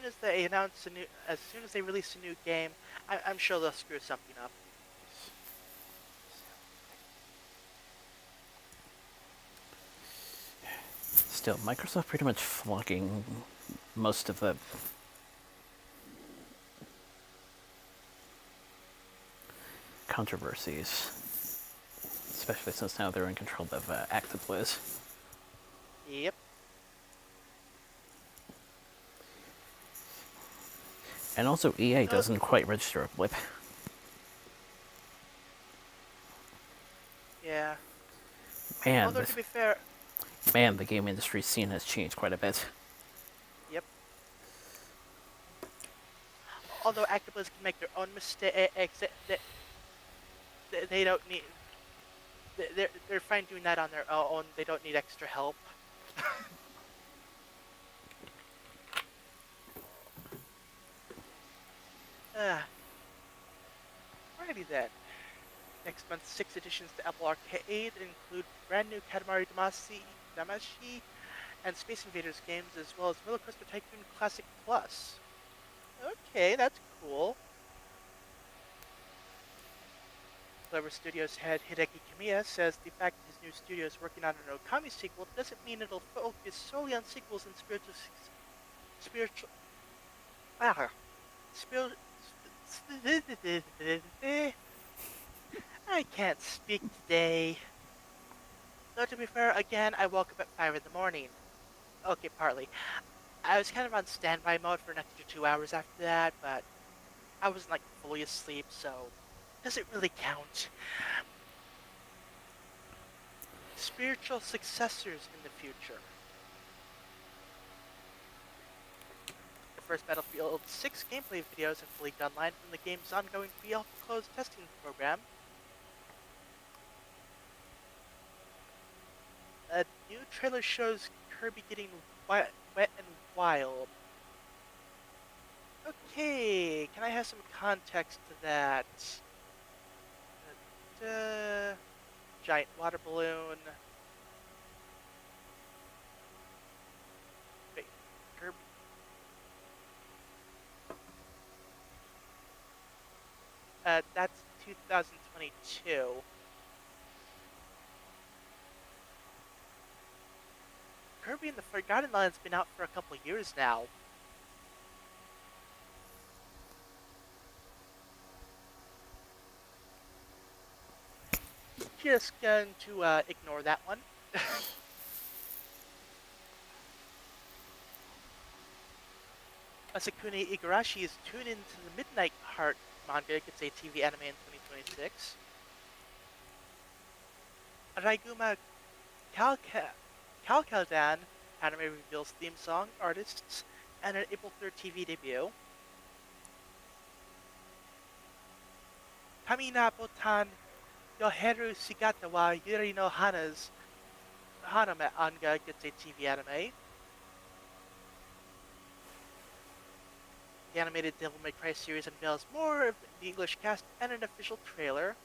as they announce a new, as soon as they release a new game, I'm sure they'll screw something up. Still, Microsoft pretty much flunking most of the controversies, especially since now they're in control of ActiveBliz. Yep. And also, EA Uh, doesn't quite register a blip. yeah. Man, Although to be fair, the game industry scene has changed quite a bit. yep. Although Activists can make their own mistakes, they don't need. They're fine doing that on their own. They don't need extra help. Uh, Alrighty then. Next month's 6 additions to Apple Arcade include brand new Katamari Damacy and Space Invaders games, as well as Roller Coaster Tycoon Classic Plus. Okay, that's cool. Clever Studios head Hideki Kamiya says the fact that his new studio is working on an Okami sequel doesn't mean it'll focus solely on sequels and spiritual ah, spiritual I can't speak today. Though to be fair, again, I woke up at 5 in the morning. Okay, partly. I was kind of on standby mode for an extra 2 hours after that, but I wasn't like fully asleep, so does it really count? Spiritual successors in the future. The first Battlefield 6 gameplay videos have leaked online from the game's ongoing pre-alpha closed testing program. A new trailer shows Kirby getting wet and wild. Okay, can I have some context to that? Giant water balloon. Wait, Kirby. That's 2022. Kirby and the Forgotten Land's been out for a couple years now. Just going to ignore that one. Asakuni Igarashi is tuned into the Midnight Heart manga. It's a TV anime in 2026. Raiguma Kalkaldan anime reveals theme song, artists, and an April 3rd TV debut. Kamina Botan Yoheru Shigata wa Yuri no Hana's Haname manga gets a TV anime. The animated Devil May Cry series unveils more of the English cast and an official trailer.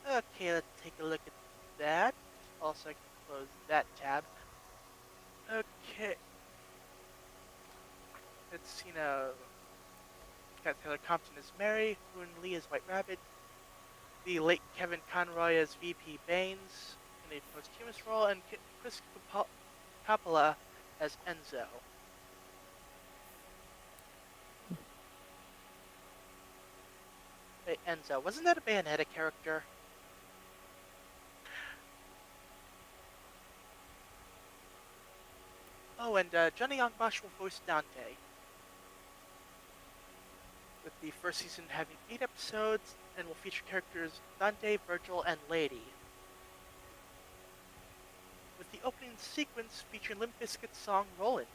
Okay, let's take a look at that. Also, I can close that tab. Okay. Let's see now. Got Taylor Compton as Mary, Hoon Lee as White Rabbit, the late Kevin Conroy as VP Baines in a posthumous role, and Chris Coppola as Enzo. Wait, Enzo, wasn't that a Bayonetta character? Oh, and Johnny Youngbosh will voice Dante. With the first season having 8 episodes and will feature characters Dante, Virgil, and Lady. With the opening sequence featuring Limp Bizkit's song Rollin'.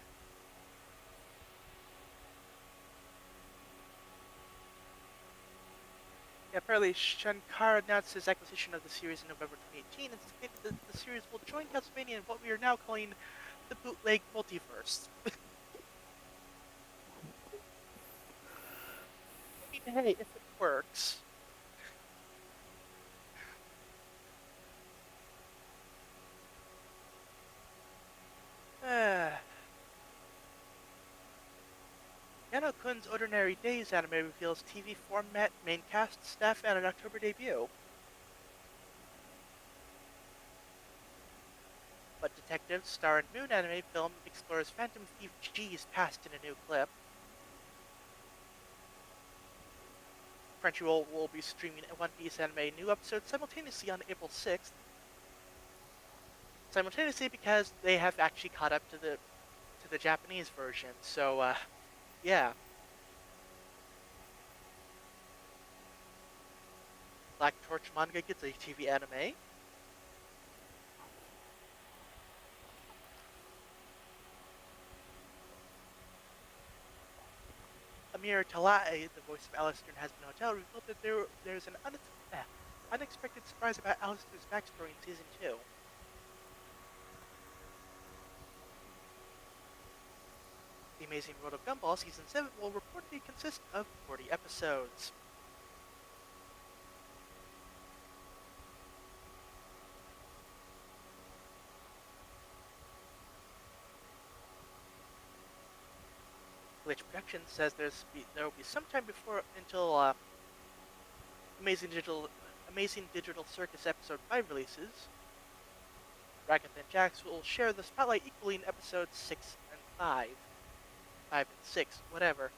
Yeah, apparently Shankar announced his acquisition of the series in November 2018 and stated that the series will join Castlevania in what we are now calling the bootleg multiverse. I mean, hey, if it works. Uh, Yano-kun's Ordinary Days anime reveals TV format, main cast, staff, and an October debut. But Detective, Star and Moon anime film explores Phantom Thief G's past in a new clip. Crunchyroll will be streaming a One Piece anime new episode simultaneously on April 6th. Simultaneously because they have actually caught up to the Japanese version. So yeah. Black Torch manga gets a TV anime. Amir Talai, the voice of Alistair in Hazbin Hotel, revealed that there's an unexpected surprise about Alistair's backstory in season 2. The Amazing World of Gumball season 7 will reportedly consist of 40 episodes. Glitch Productions says there will be some time before until Amazing Digital Circus episode 5 releases. Raggeth and Jax will share the spotlight equally in episodes 6 and 5. 5 and 6, whatever.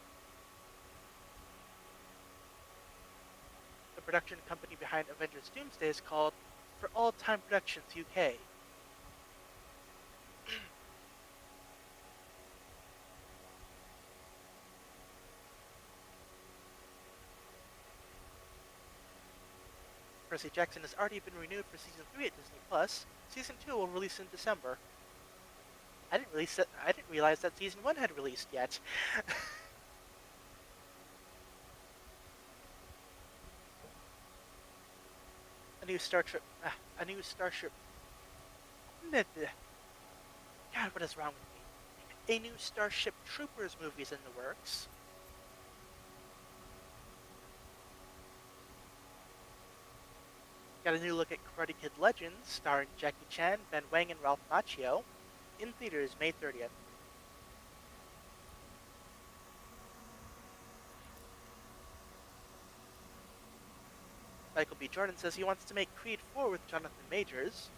The production company behind Avengers Doomsday is called For All Time Productions UK. Percy Jackson has already been renewed for season 3 at Disney Plus. Season 2 will release in December. I didn't realize that season 1 had released yet. a new Starship. God, what is wrong with me? A new Starship Troopers movie is in the works. Got a new look at Karate Kid Legends, starring Jackie Chan, Ben Wang, and Ralph Macchio, in theaters May 30th. Michael B. Jordan says he wants to make Creed 4 with Jonathan Majors.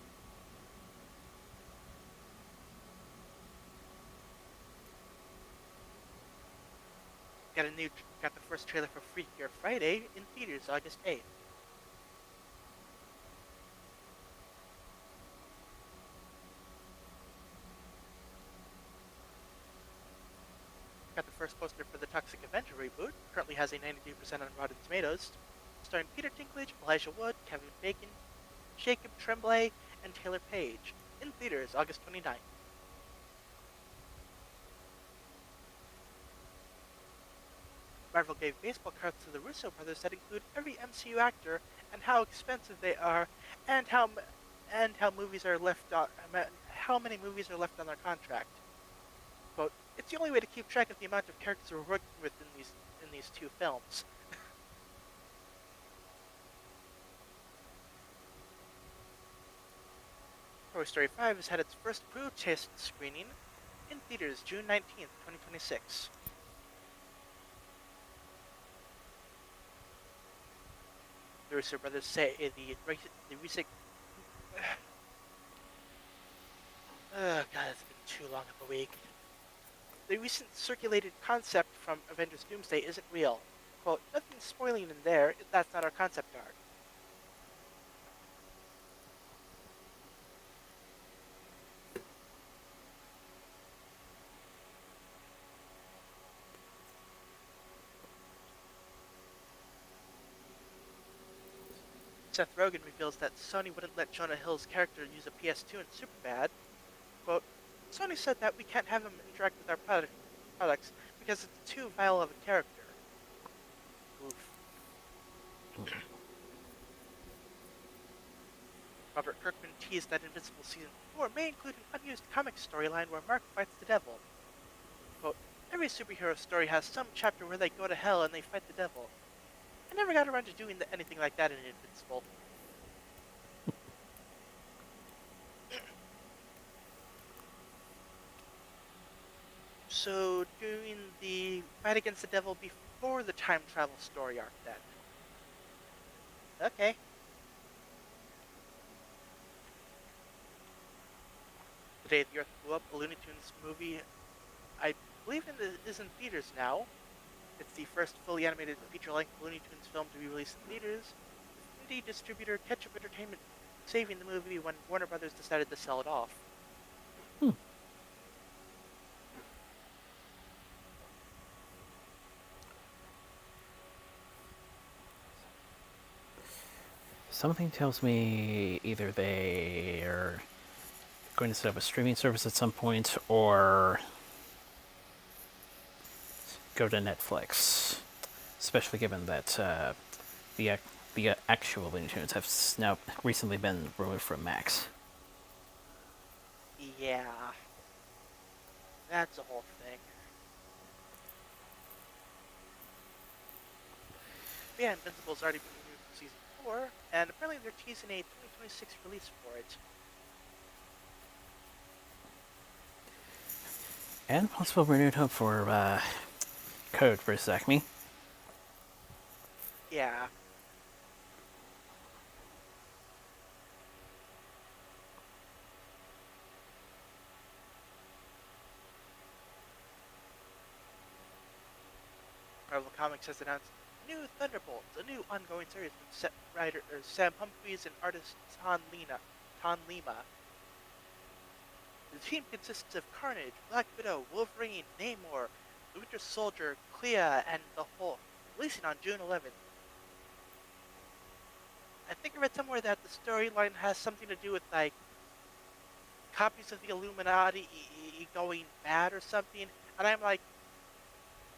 Got the first trailer for Freakier Friday in theaters August 8th. Got the first poster for the Toxic Avenger reboot. Currently has a 92% on Rotten Tomatoes. Starring Peter Dinklage, Elijah Wood, Kevin Bacon, Jacob Tremblay, and Taylor Page. In theaters August 29th. Marvel gave baseball cards to the Russo brothers that include every MCU actor and how expensive they are, and how movies are left on how many movies are left on their contract. Quote, "It's the only way to keep track of the amount of characters we're working with in these two films." Toy Story 5 has had its first protest screening in theaters June 19th, 2026. The Russo brothers say the recent oh god, it's been too long of a week. The recent circulated concept from Avengers Doomsday isn't real. Quote, "Nothing's spoiling in there, that's not our concept art." Seth Rogen reveals that Sony wouldn't let Jonah Hill's character use a PS2 in Superbad. Sony said that we can't have him interact with our products because it's too vile of a character. Oof. Robert Kirkman teased that Invincible Season 4 may include an unused comic storyline where Mark fights the devil. Quote, every superhero story has some chapter where they go to hell and they fight the devil. I never got around to doing anything like that in Invincible. So, doing the fight against the devil before the time travel story arc, then. Okay. The Day the Earth Blew Up, a Looney Tunes movie, I believe is in theaters now. It's the first fully animated feature-length Looney Tunes film to be released in theaters, with indie distributor Ketchup Entertainment saving the movie when Warner Brothers decided to sell it off. Hmm. Something tells me either they are going to set up a streaming service at some point or go to Netflix, especially given that the actual Looney Tunes have now recently been removed from Max. Yeah, that's a whole thing. But yeah, Invincible's already been renewed for season 4, and apparently they're teasing a 2026 release for it. And possible renewed hope for Code versus Acme. Yeah. Marvel Comics has announced new Thunderbolts, a new ongoing series from set writer Sam Humphries and artist Ton Lima. The team consists of Carnage, Black Widow, Wolverine, Namor, the Winter Soldier, Clea, and the Hulk, releasing on June 11th. I think I read somewhere that the storyline has something to do with like copies of the Illuminati going bad or something, and I'm like,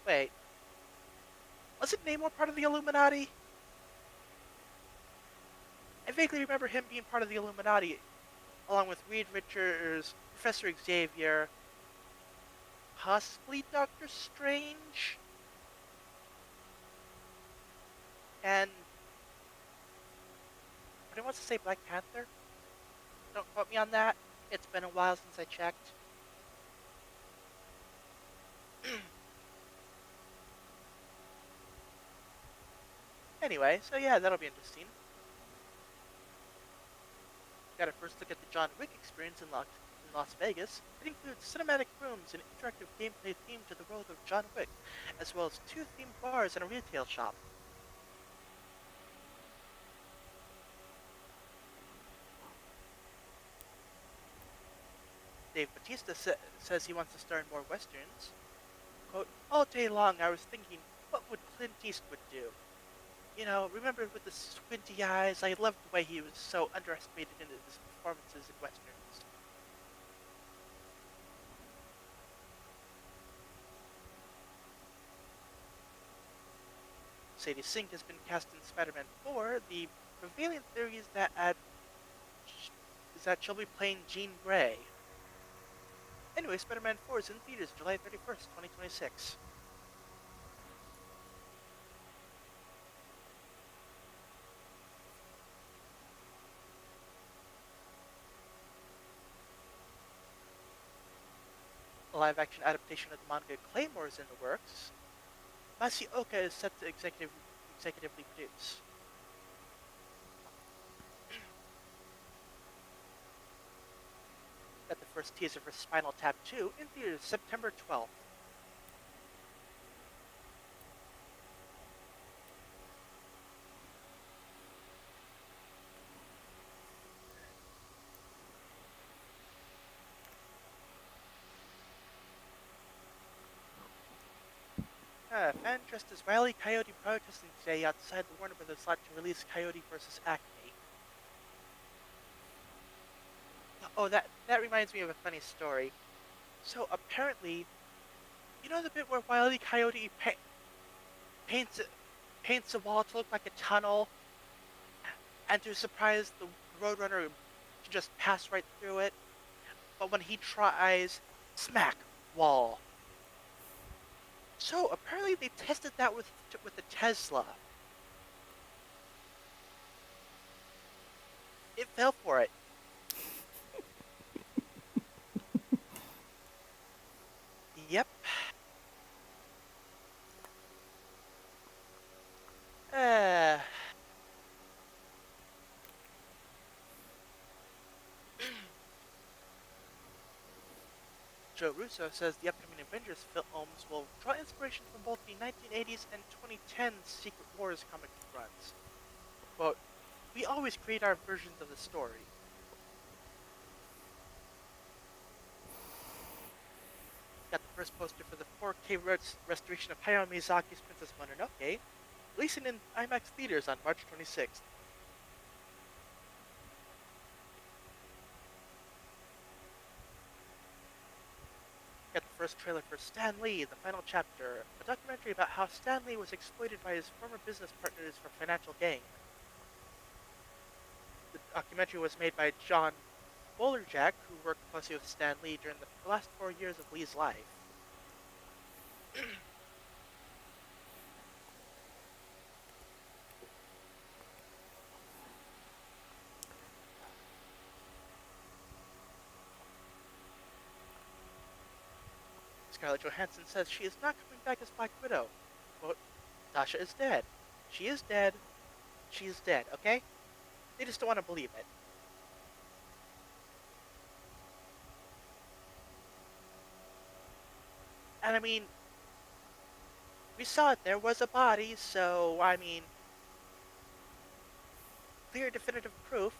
wait, wasn't Namor part of the Illuminati? I vaguely remember him being part of the Illuminati, along with Reed Richards, Professor Xavier, possibly Doctor Strange, and but I want to say Black Panther. Don't quote me on that. It's been a while since I checked. Anyway, so yeah, that'll be interesting. Got a first look at the John Wick experience in Las Vegas. It includes cinematic rooms and interactive gameplay themed to the world of John Wick, as well as 2 themed bars and a retail shop. Dave Bautista says he wants to star in more westerns. Quote, all day long I was thinking, what would Clint Eastwood do? You know, remember with the squinty eyes, I loved the way he was so underestimated in his performances in westerns. Sadie Sink has been cast in Spider-Man 4. The prevailing theory is that she'll be playing Jean Grey. Anyway, Spider-Man 4 is in theaters July 31st, 2026. A live-action adaptation of the manga Claymore is in the works. Masioka is set to executively produce. Got the first teaser for Spinal Tap 2 in theaters September 12th. Fan dressed as Wile E. Coyote protesting today outside the Warner Brothers lot to release Coyote vs. Acme. Oh, that reminds me of a funny story. So apparently, you know the bit where Wile E. Coyote paints paints a wall to look like a tunnel, and to surprise the Roadrunner to just pass right through it. But when he tries, smack wall. So apparently they tested that with the Tesla. It fell for it. Yep. Uh, Joe Russo says the upcoming Avengers films will draw inspiration from both the 1980s and 2010s Secret Wars comic runs. Quote, we always create our versions of the story. Got the first poster for the 4K restoration of Hayao Miyazaki's Princess Mononoke, releasing in IMAX theaters on March 26th. Got the first trailer for Stan Lee, The Final Chapter, a documentary about how Stan Lee was exploited by his former business partners for financial gain. The documentary was made by John Bolerjack, who worked closely with Stan Lee during the last 4 years of Lee's life. Scarlett Johansson says she is not coming back as Black Widow. Quote, Tasha is dead. She is dead. She is dead, okay? They just don't want to believe it. And I mean, we saw it. There was a body, so, I mean, clear definitive proof.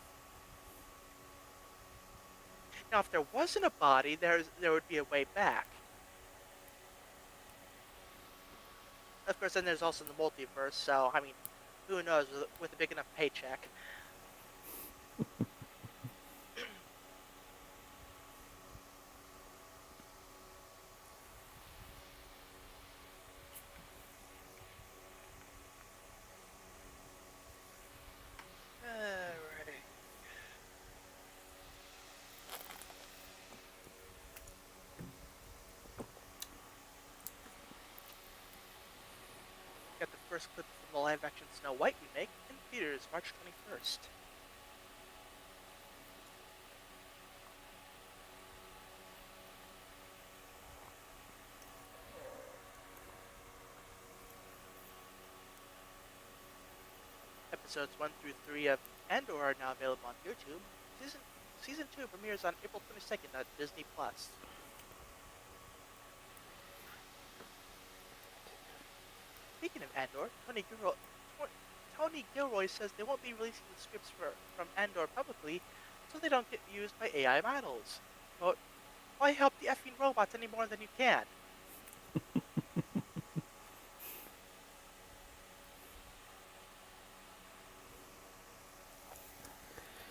Now, if there wasn't a body, there would be a way back. Of course, then there's also the multiverse, so, I mean, who knows with a big enough paycheck. Alrighty. Got the first clip from the live-action Snow White remake in theaters March 21st. Episodes 1 through 3 of Andor are now available on YouTube. Season 2 premieres on April 22nd on Disney+. Speaking of Andor, Tony Gilroy says they won't be releasing the scripts from Andor publicly so they don't get used by AI models. Quote, why help the effing robots any more than you can?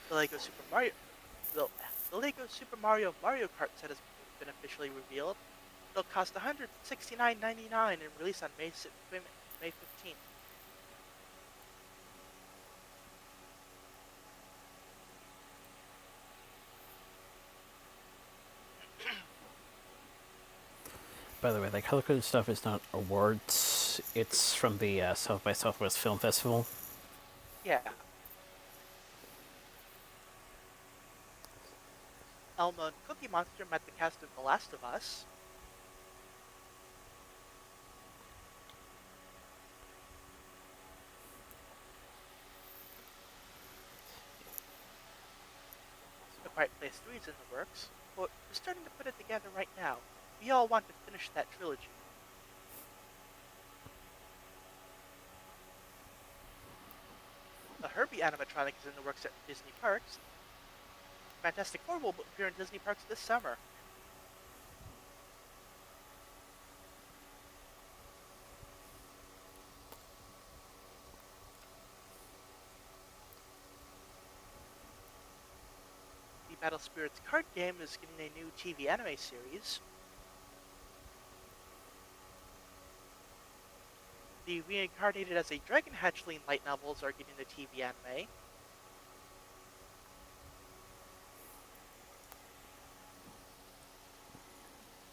The Lego Super Mario the Lego Super Mario Kart set has been officially revealed. It'll cost $169.99 and release on May 15th. By the way, the color coded stuff is not awards. It's from the South by Southwest Film Festival. Yeah. Elmo and Cookie Monster met the cast of The Last of Us. A Quiet Place 3 is in the works. But we're starting to put it together right now. We all want to finish that trilogy. A Herbie animatronic is in the works at Disney Parks. Fantastic Four will appear in Disney Parks this summer. The Battle Spirits card game is getting a new TV anime series. The reincarnated as a dragon hatchling light novels are getting a TV anime.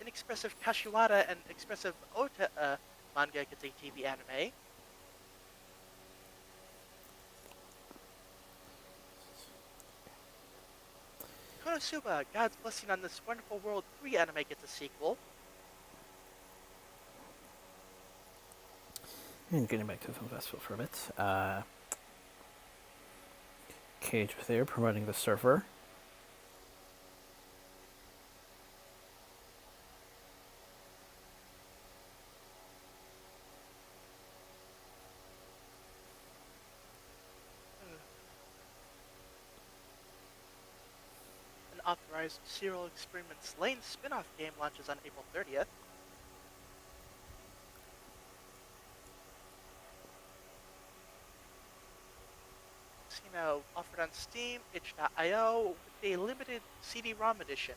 Inexpressive Kashiwara and Expressive Ota manga gets a TV anime. Konosuba, God's Blessing on This Wonderful World 3 anime gets a sequel. And getting back to the film festival for a bit. Cage was there promoting the server. An authorized Serial Experiments Lane spin-off game launches on April 30th. Offered on Steam, itch.io, with a limited CD-ROM edition.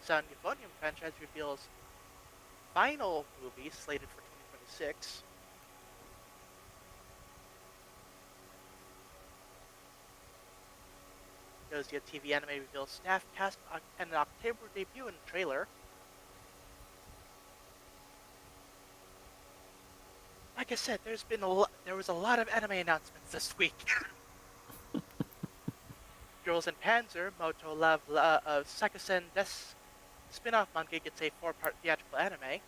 Sound Euphonium franchise reveals final movie slated for 2026. Yoda TV anime reveals staff cast and an October debut in the trailer. Like I said, there was a lot of anime announcements this week. Girls in Panzer, Moto Love Sakasen Des spin-off manga gets a 4-part theatrical anime.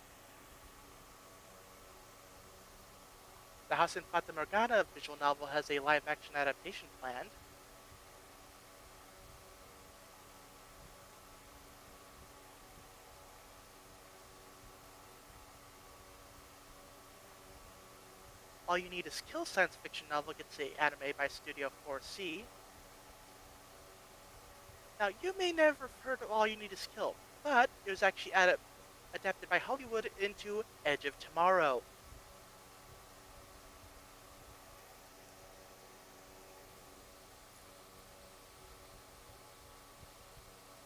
The House in Fata Morgana visual novel has a live-action adaptation planned. All You Need Is Kill science fiction novel gets an anime by Studio 4C. Now, you may never have heard of All You Need Is Kill, but it was actually adapted by Hollywood into Edge of Tomorrow.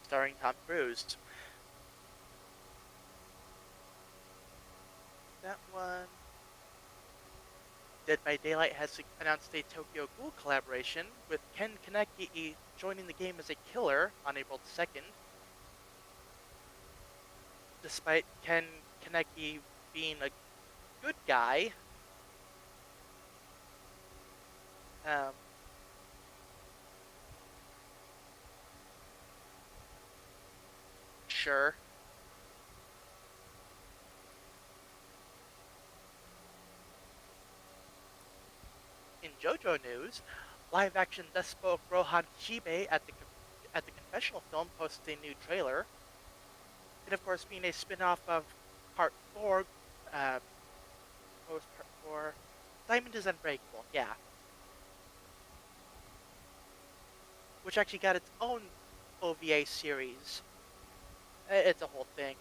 Starring Tom Cruise. That one. Dead by Daylight has announced a Tokyo Ghoul collaboration, with Ken Kaneki joining the game as a killer on April 2nd. Despite Ken Kaneki being a good guy, sure. In JoJo news, live-action Despo Rohan Shibe at the Confessional Film posts a new trailer. And of course, being a spin-off of Part 4, Part 4, Diamond is Unbreakable, yeah. Which actually got its own OVA series. It's a whole thing.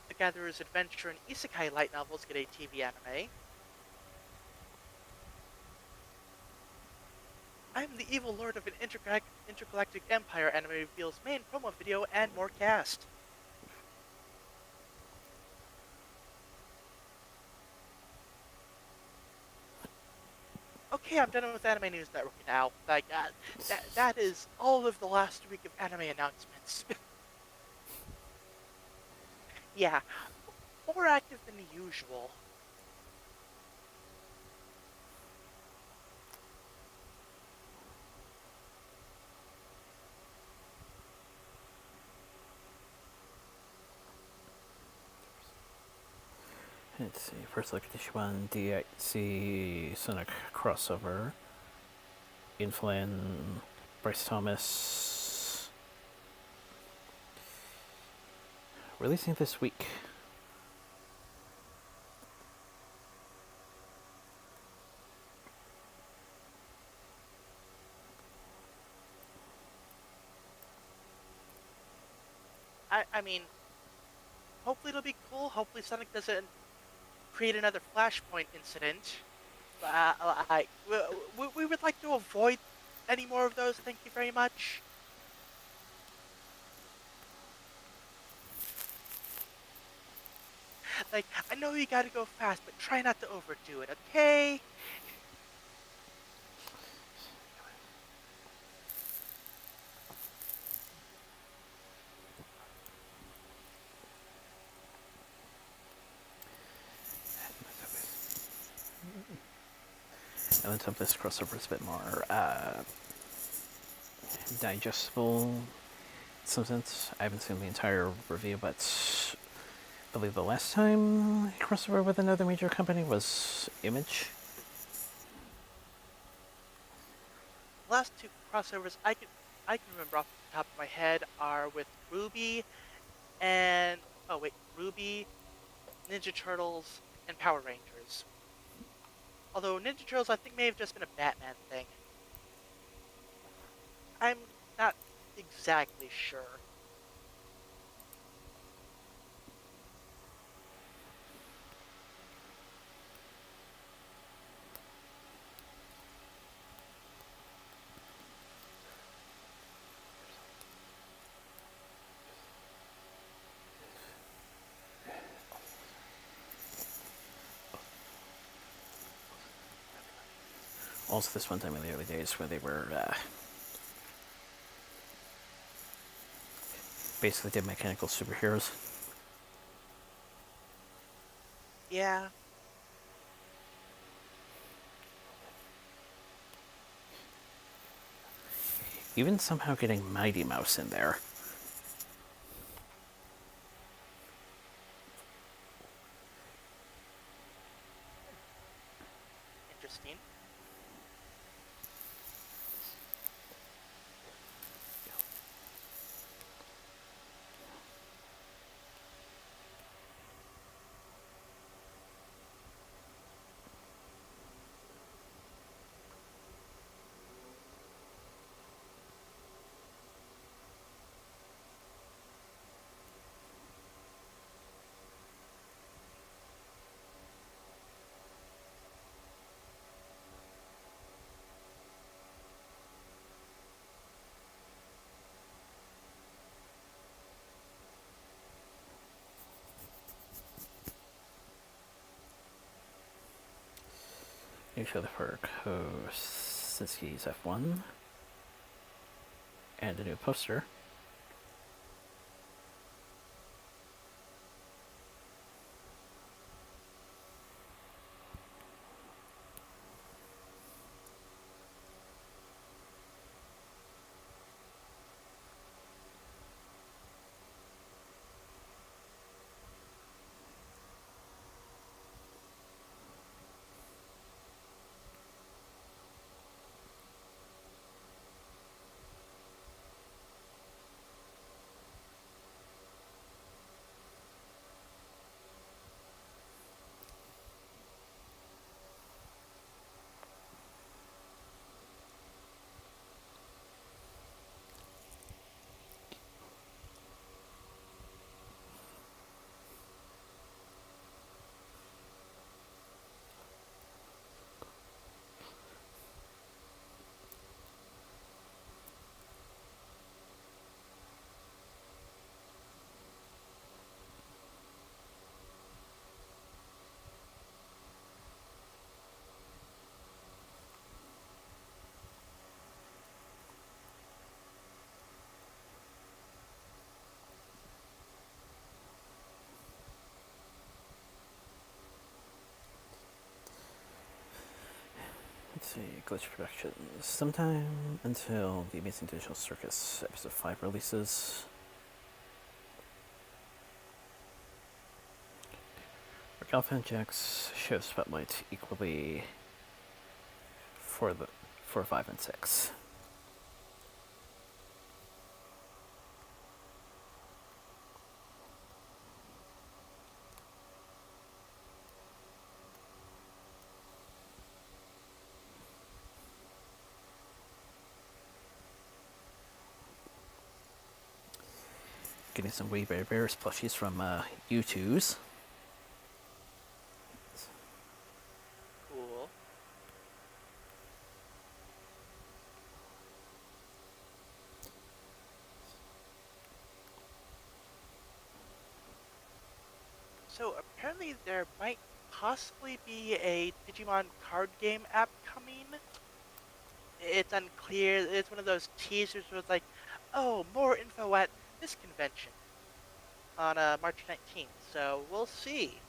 The Gatherer's Adventure and Isekai light novels get a TV anime. I'm the Evil Lord of an Intergalactic Empire anime reveals main promo video and more cast. Okay, I'm done with Anime News Network now. That is all of the last week of anime announcements. Yeah, more active than usual. Let's see. First look at Ishiban DXC Sonic crossover. Inflin, Bryce Thomas. Releasing this week. I mean, hopefully it'll be cool. Hopefully Sonic doesn't create another Flashpoint incident. We would like to avoid Any more of those? Thank you very much. Like, I know you gotta go fast, but try not to overdo it, okay? And let's hope this crossover is a bit more digestible in some sense. I haven't seen the entire review, but I believe the last time I crossover with another major company was Image. The last two crossovers I can remember off the top of my head are with Ruby and oh wait, Ruby, Ninja Turtles, and Power Rangers. Although Ninja Turtles I think may have just been a Batman thing. I'm not exactly sure. Also, this one time in the early days where they were basically did mechanical superheroes. Yeah. Even somehow getting Mighty Mouse in there. Interesting. New trailer for Kosinski's F1 and a new poster. Let's see, Glitch Productions. Sometime until the Amazing Digital Circus Episode 5 releases. Alpha and Jax show spotlight equally for 5 and 6. Getting some Wee Bear Bears plushies from U2's. Cool. So apparently there might possibly be a Digimon card game app coming. It's unclear. It's one of those teasers where it's like, oh, more info at this convention on March 19th. So we'll see.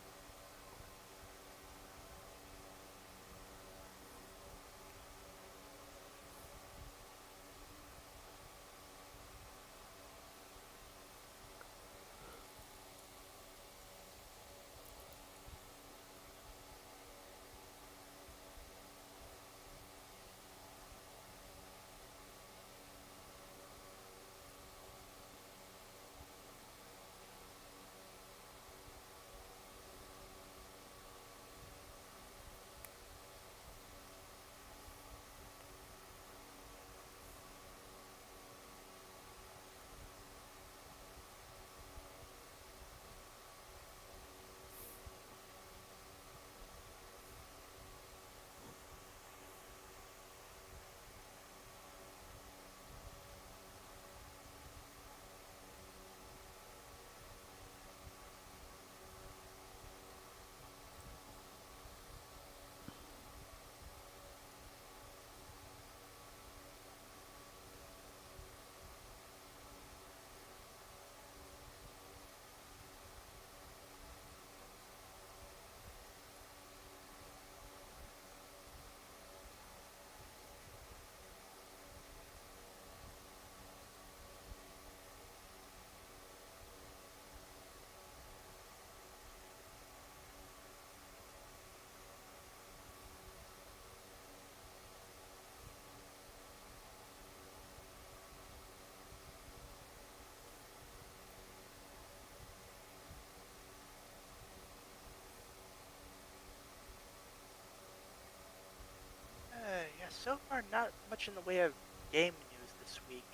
Yeah, so far not much in the way of game news this week.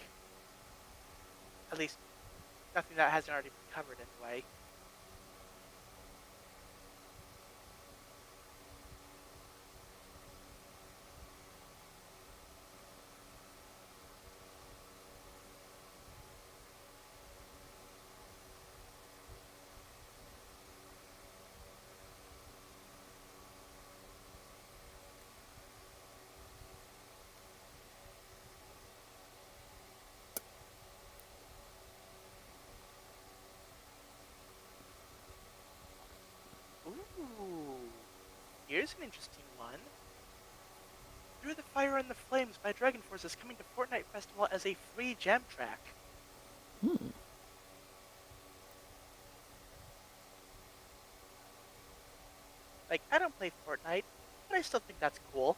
At least nothing that hasn't already been covered anyway. Ooh, here's an interesting one. Through the Fire and the Flames by Dragon Force is coming to Fortnite Festival as a free jam track. Hmm. Like, I don't play Fortnite, but I still think that's cool.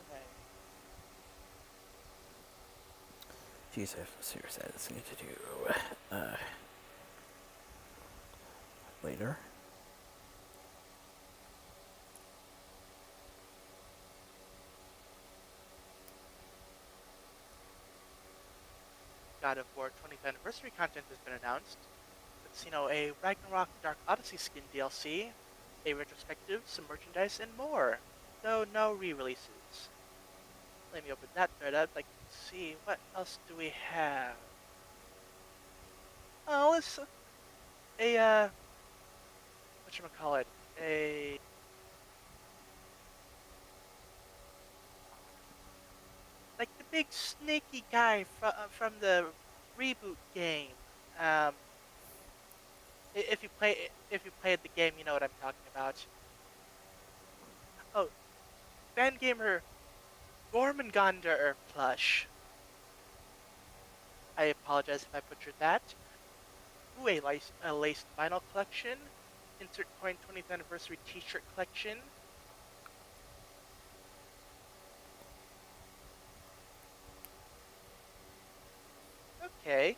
Okay. Geez, I have serious edits I need to do later. God of War 20th anniversary content has been announced. It's, a Ragnarok Dark Odyssey skin DLC, a retrospective, some merchandise, and more. Though no re-releases. Let me open that thread up. Like, see, what else do we have? Oh, it's a, whatchamacallit, like the big snaky guy from the reboot game. Um, if you played the game, you know what I'm talking about. Oh, fan gamer Gormangonder plush. I apologize if I butchered that. Ooh, a laced vinyl collection. Insert coin 20th anniversary T-shirt collection. Okay.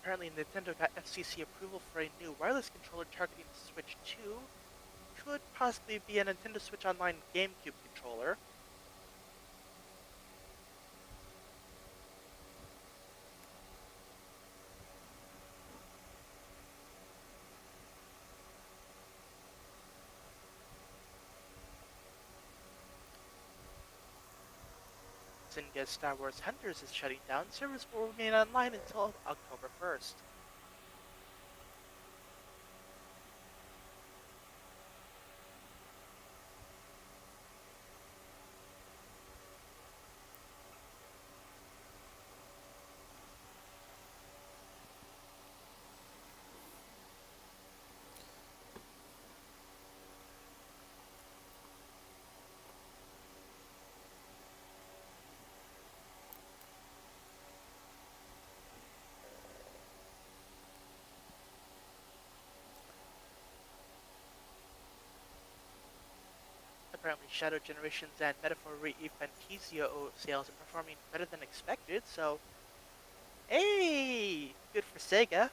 apparently Nintendo got FCC approval for a new wireless controller targeting the Switch 2. Could possibly be a Nintendo Switch Online GameCube controller. Zynga's Star Wars Hunters is shutting down. Servers will remain online until October 1st. Apparently, Shadow Generations and Metaphor Re-Fantasio sales are performing better than expected, so hey, good for Sega.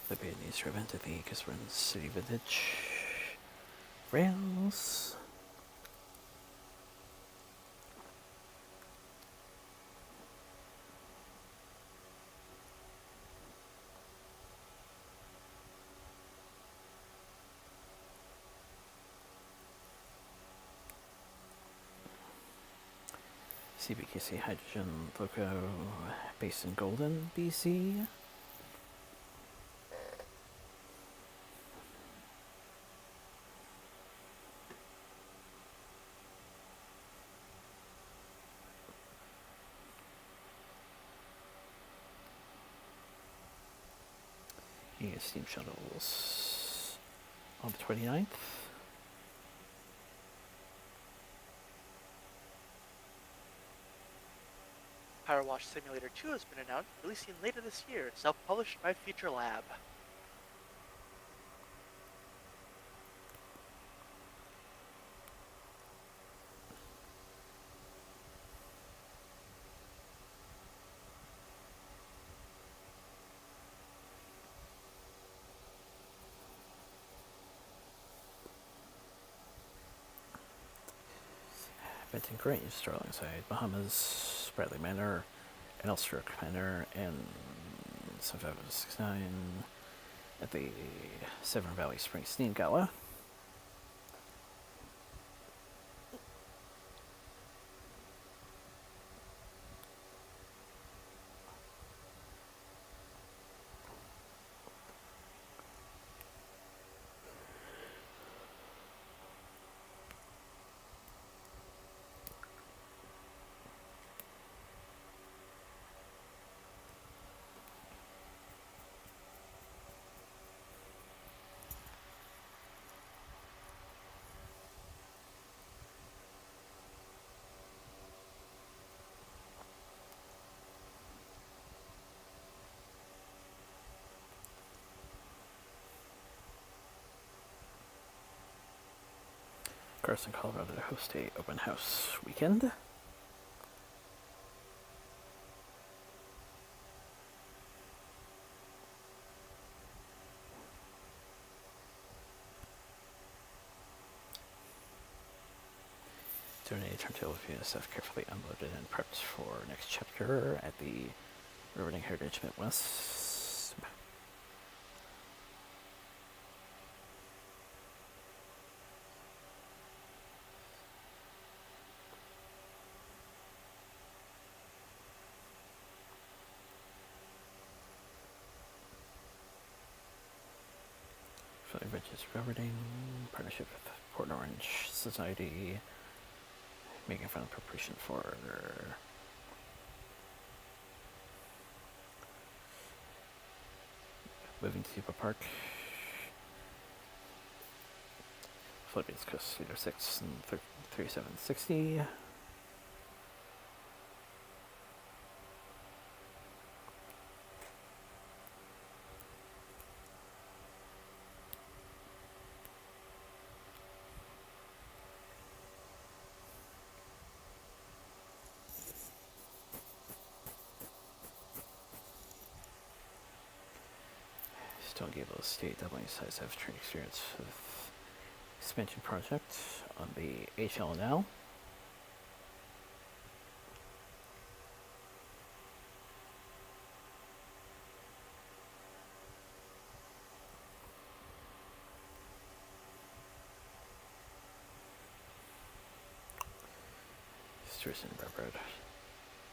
The Vietnamese event at the Casper City Village. Rails. CBKC Hydrogen Loco based in Golden, BC. Steam shuttles on the 29th. Power Wash Simulator 2 has been announced, releasing later this year, self-published by Future Lab. Benton Grange, Sterling Side, Bahamas, Bradley Manor, and Elstbrook Manor, and 7569 at the Severn Valley Spring Steam Gala. Carson, Colorado to host a open house weekend. Donated turntable stuff carefully unloaded and prepped for next chapter at the Riveting Heritage Midwest. Philly Bridges Riveting, partnership with Port Orange Society, making final preparation for Moving to Super Park. Philippines Coast Leader 6 and 3760. Stone Gable State doubling size have training experience with expansion project on the HLNL. Sturgeon Railroad,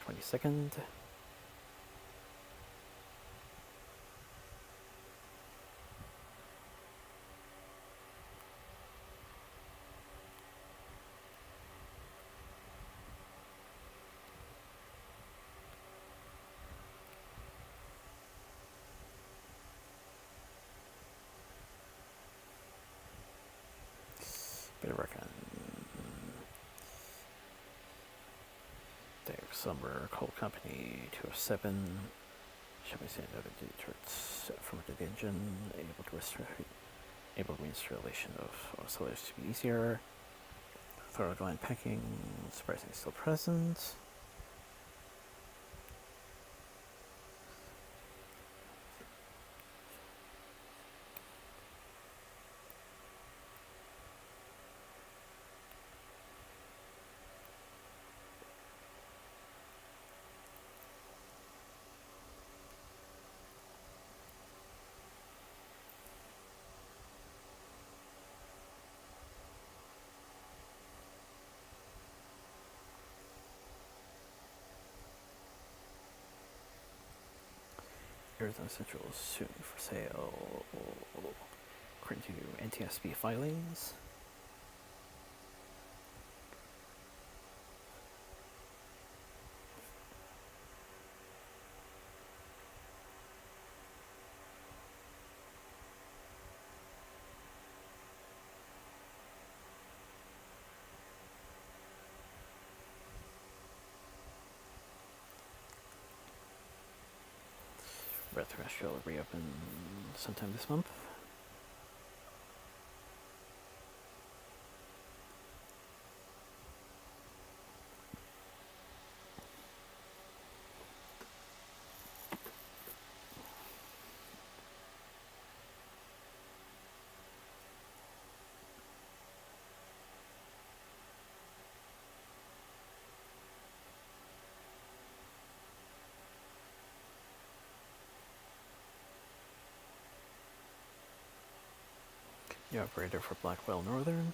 22nd. Better work on Derek Slumber, Coal Company, 207. Shopping Center, other turrets from the engine, able reinstallation of oscillators to be easier. Thorough line packing, surprisingly still present. Arizona Central is soon for sale, according to NTSB filings. Red Terrestrial will reopen sometime this month. New operator for Blackwell Northern.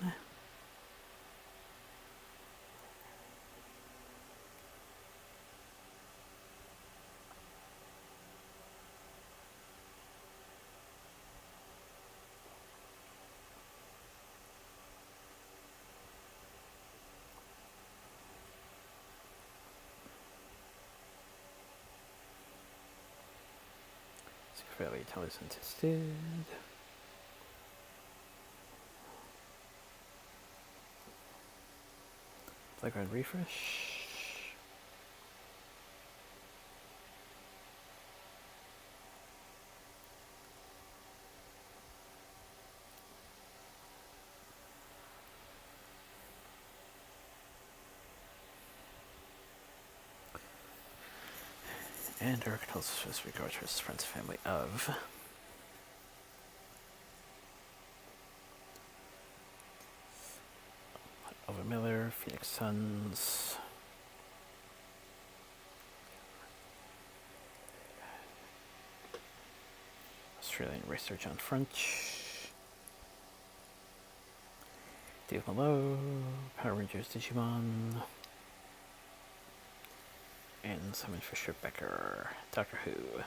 Valley Intelligence tested. Playground refresh. And Eric tells us with regard to his friends and family of Over Miller, Phoenix Suns, Australian racer John French, Dave Mallow, Power Rangers Digimon, and Simon Fisher Becker, Doctor Who.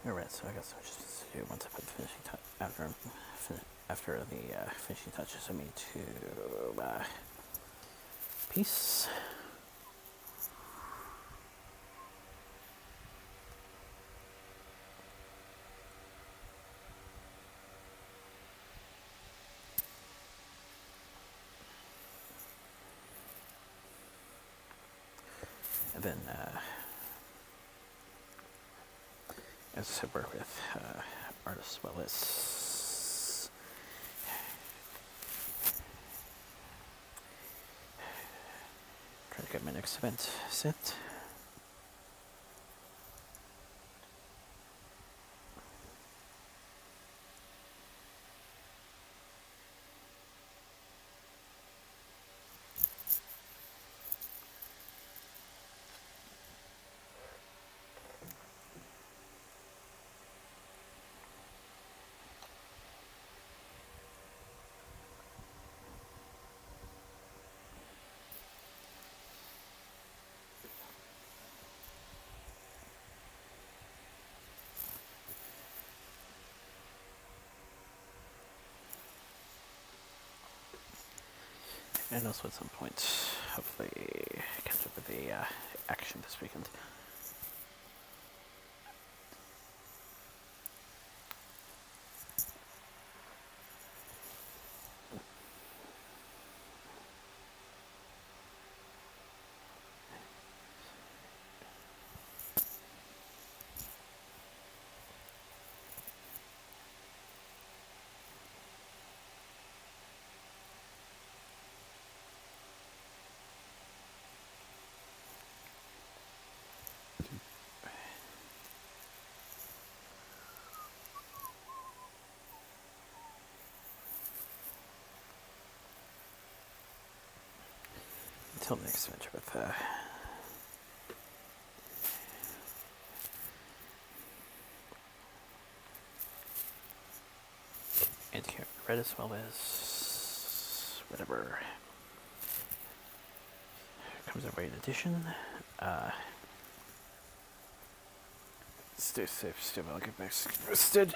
Alright, so I guess I'm just do once I put the finishing touch after the finishing touches, I mean to piece. And then, as I said, work with artists as well as try to get my next event set. And also at some point, hopefully, catch up with the action this weekend. Until the next adventure with anti-hero red as well as whatever comes our way in addition. Stay safe, stay well, get back rested.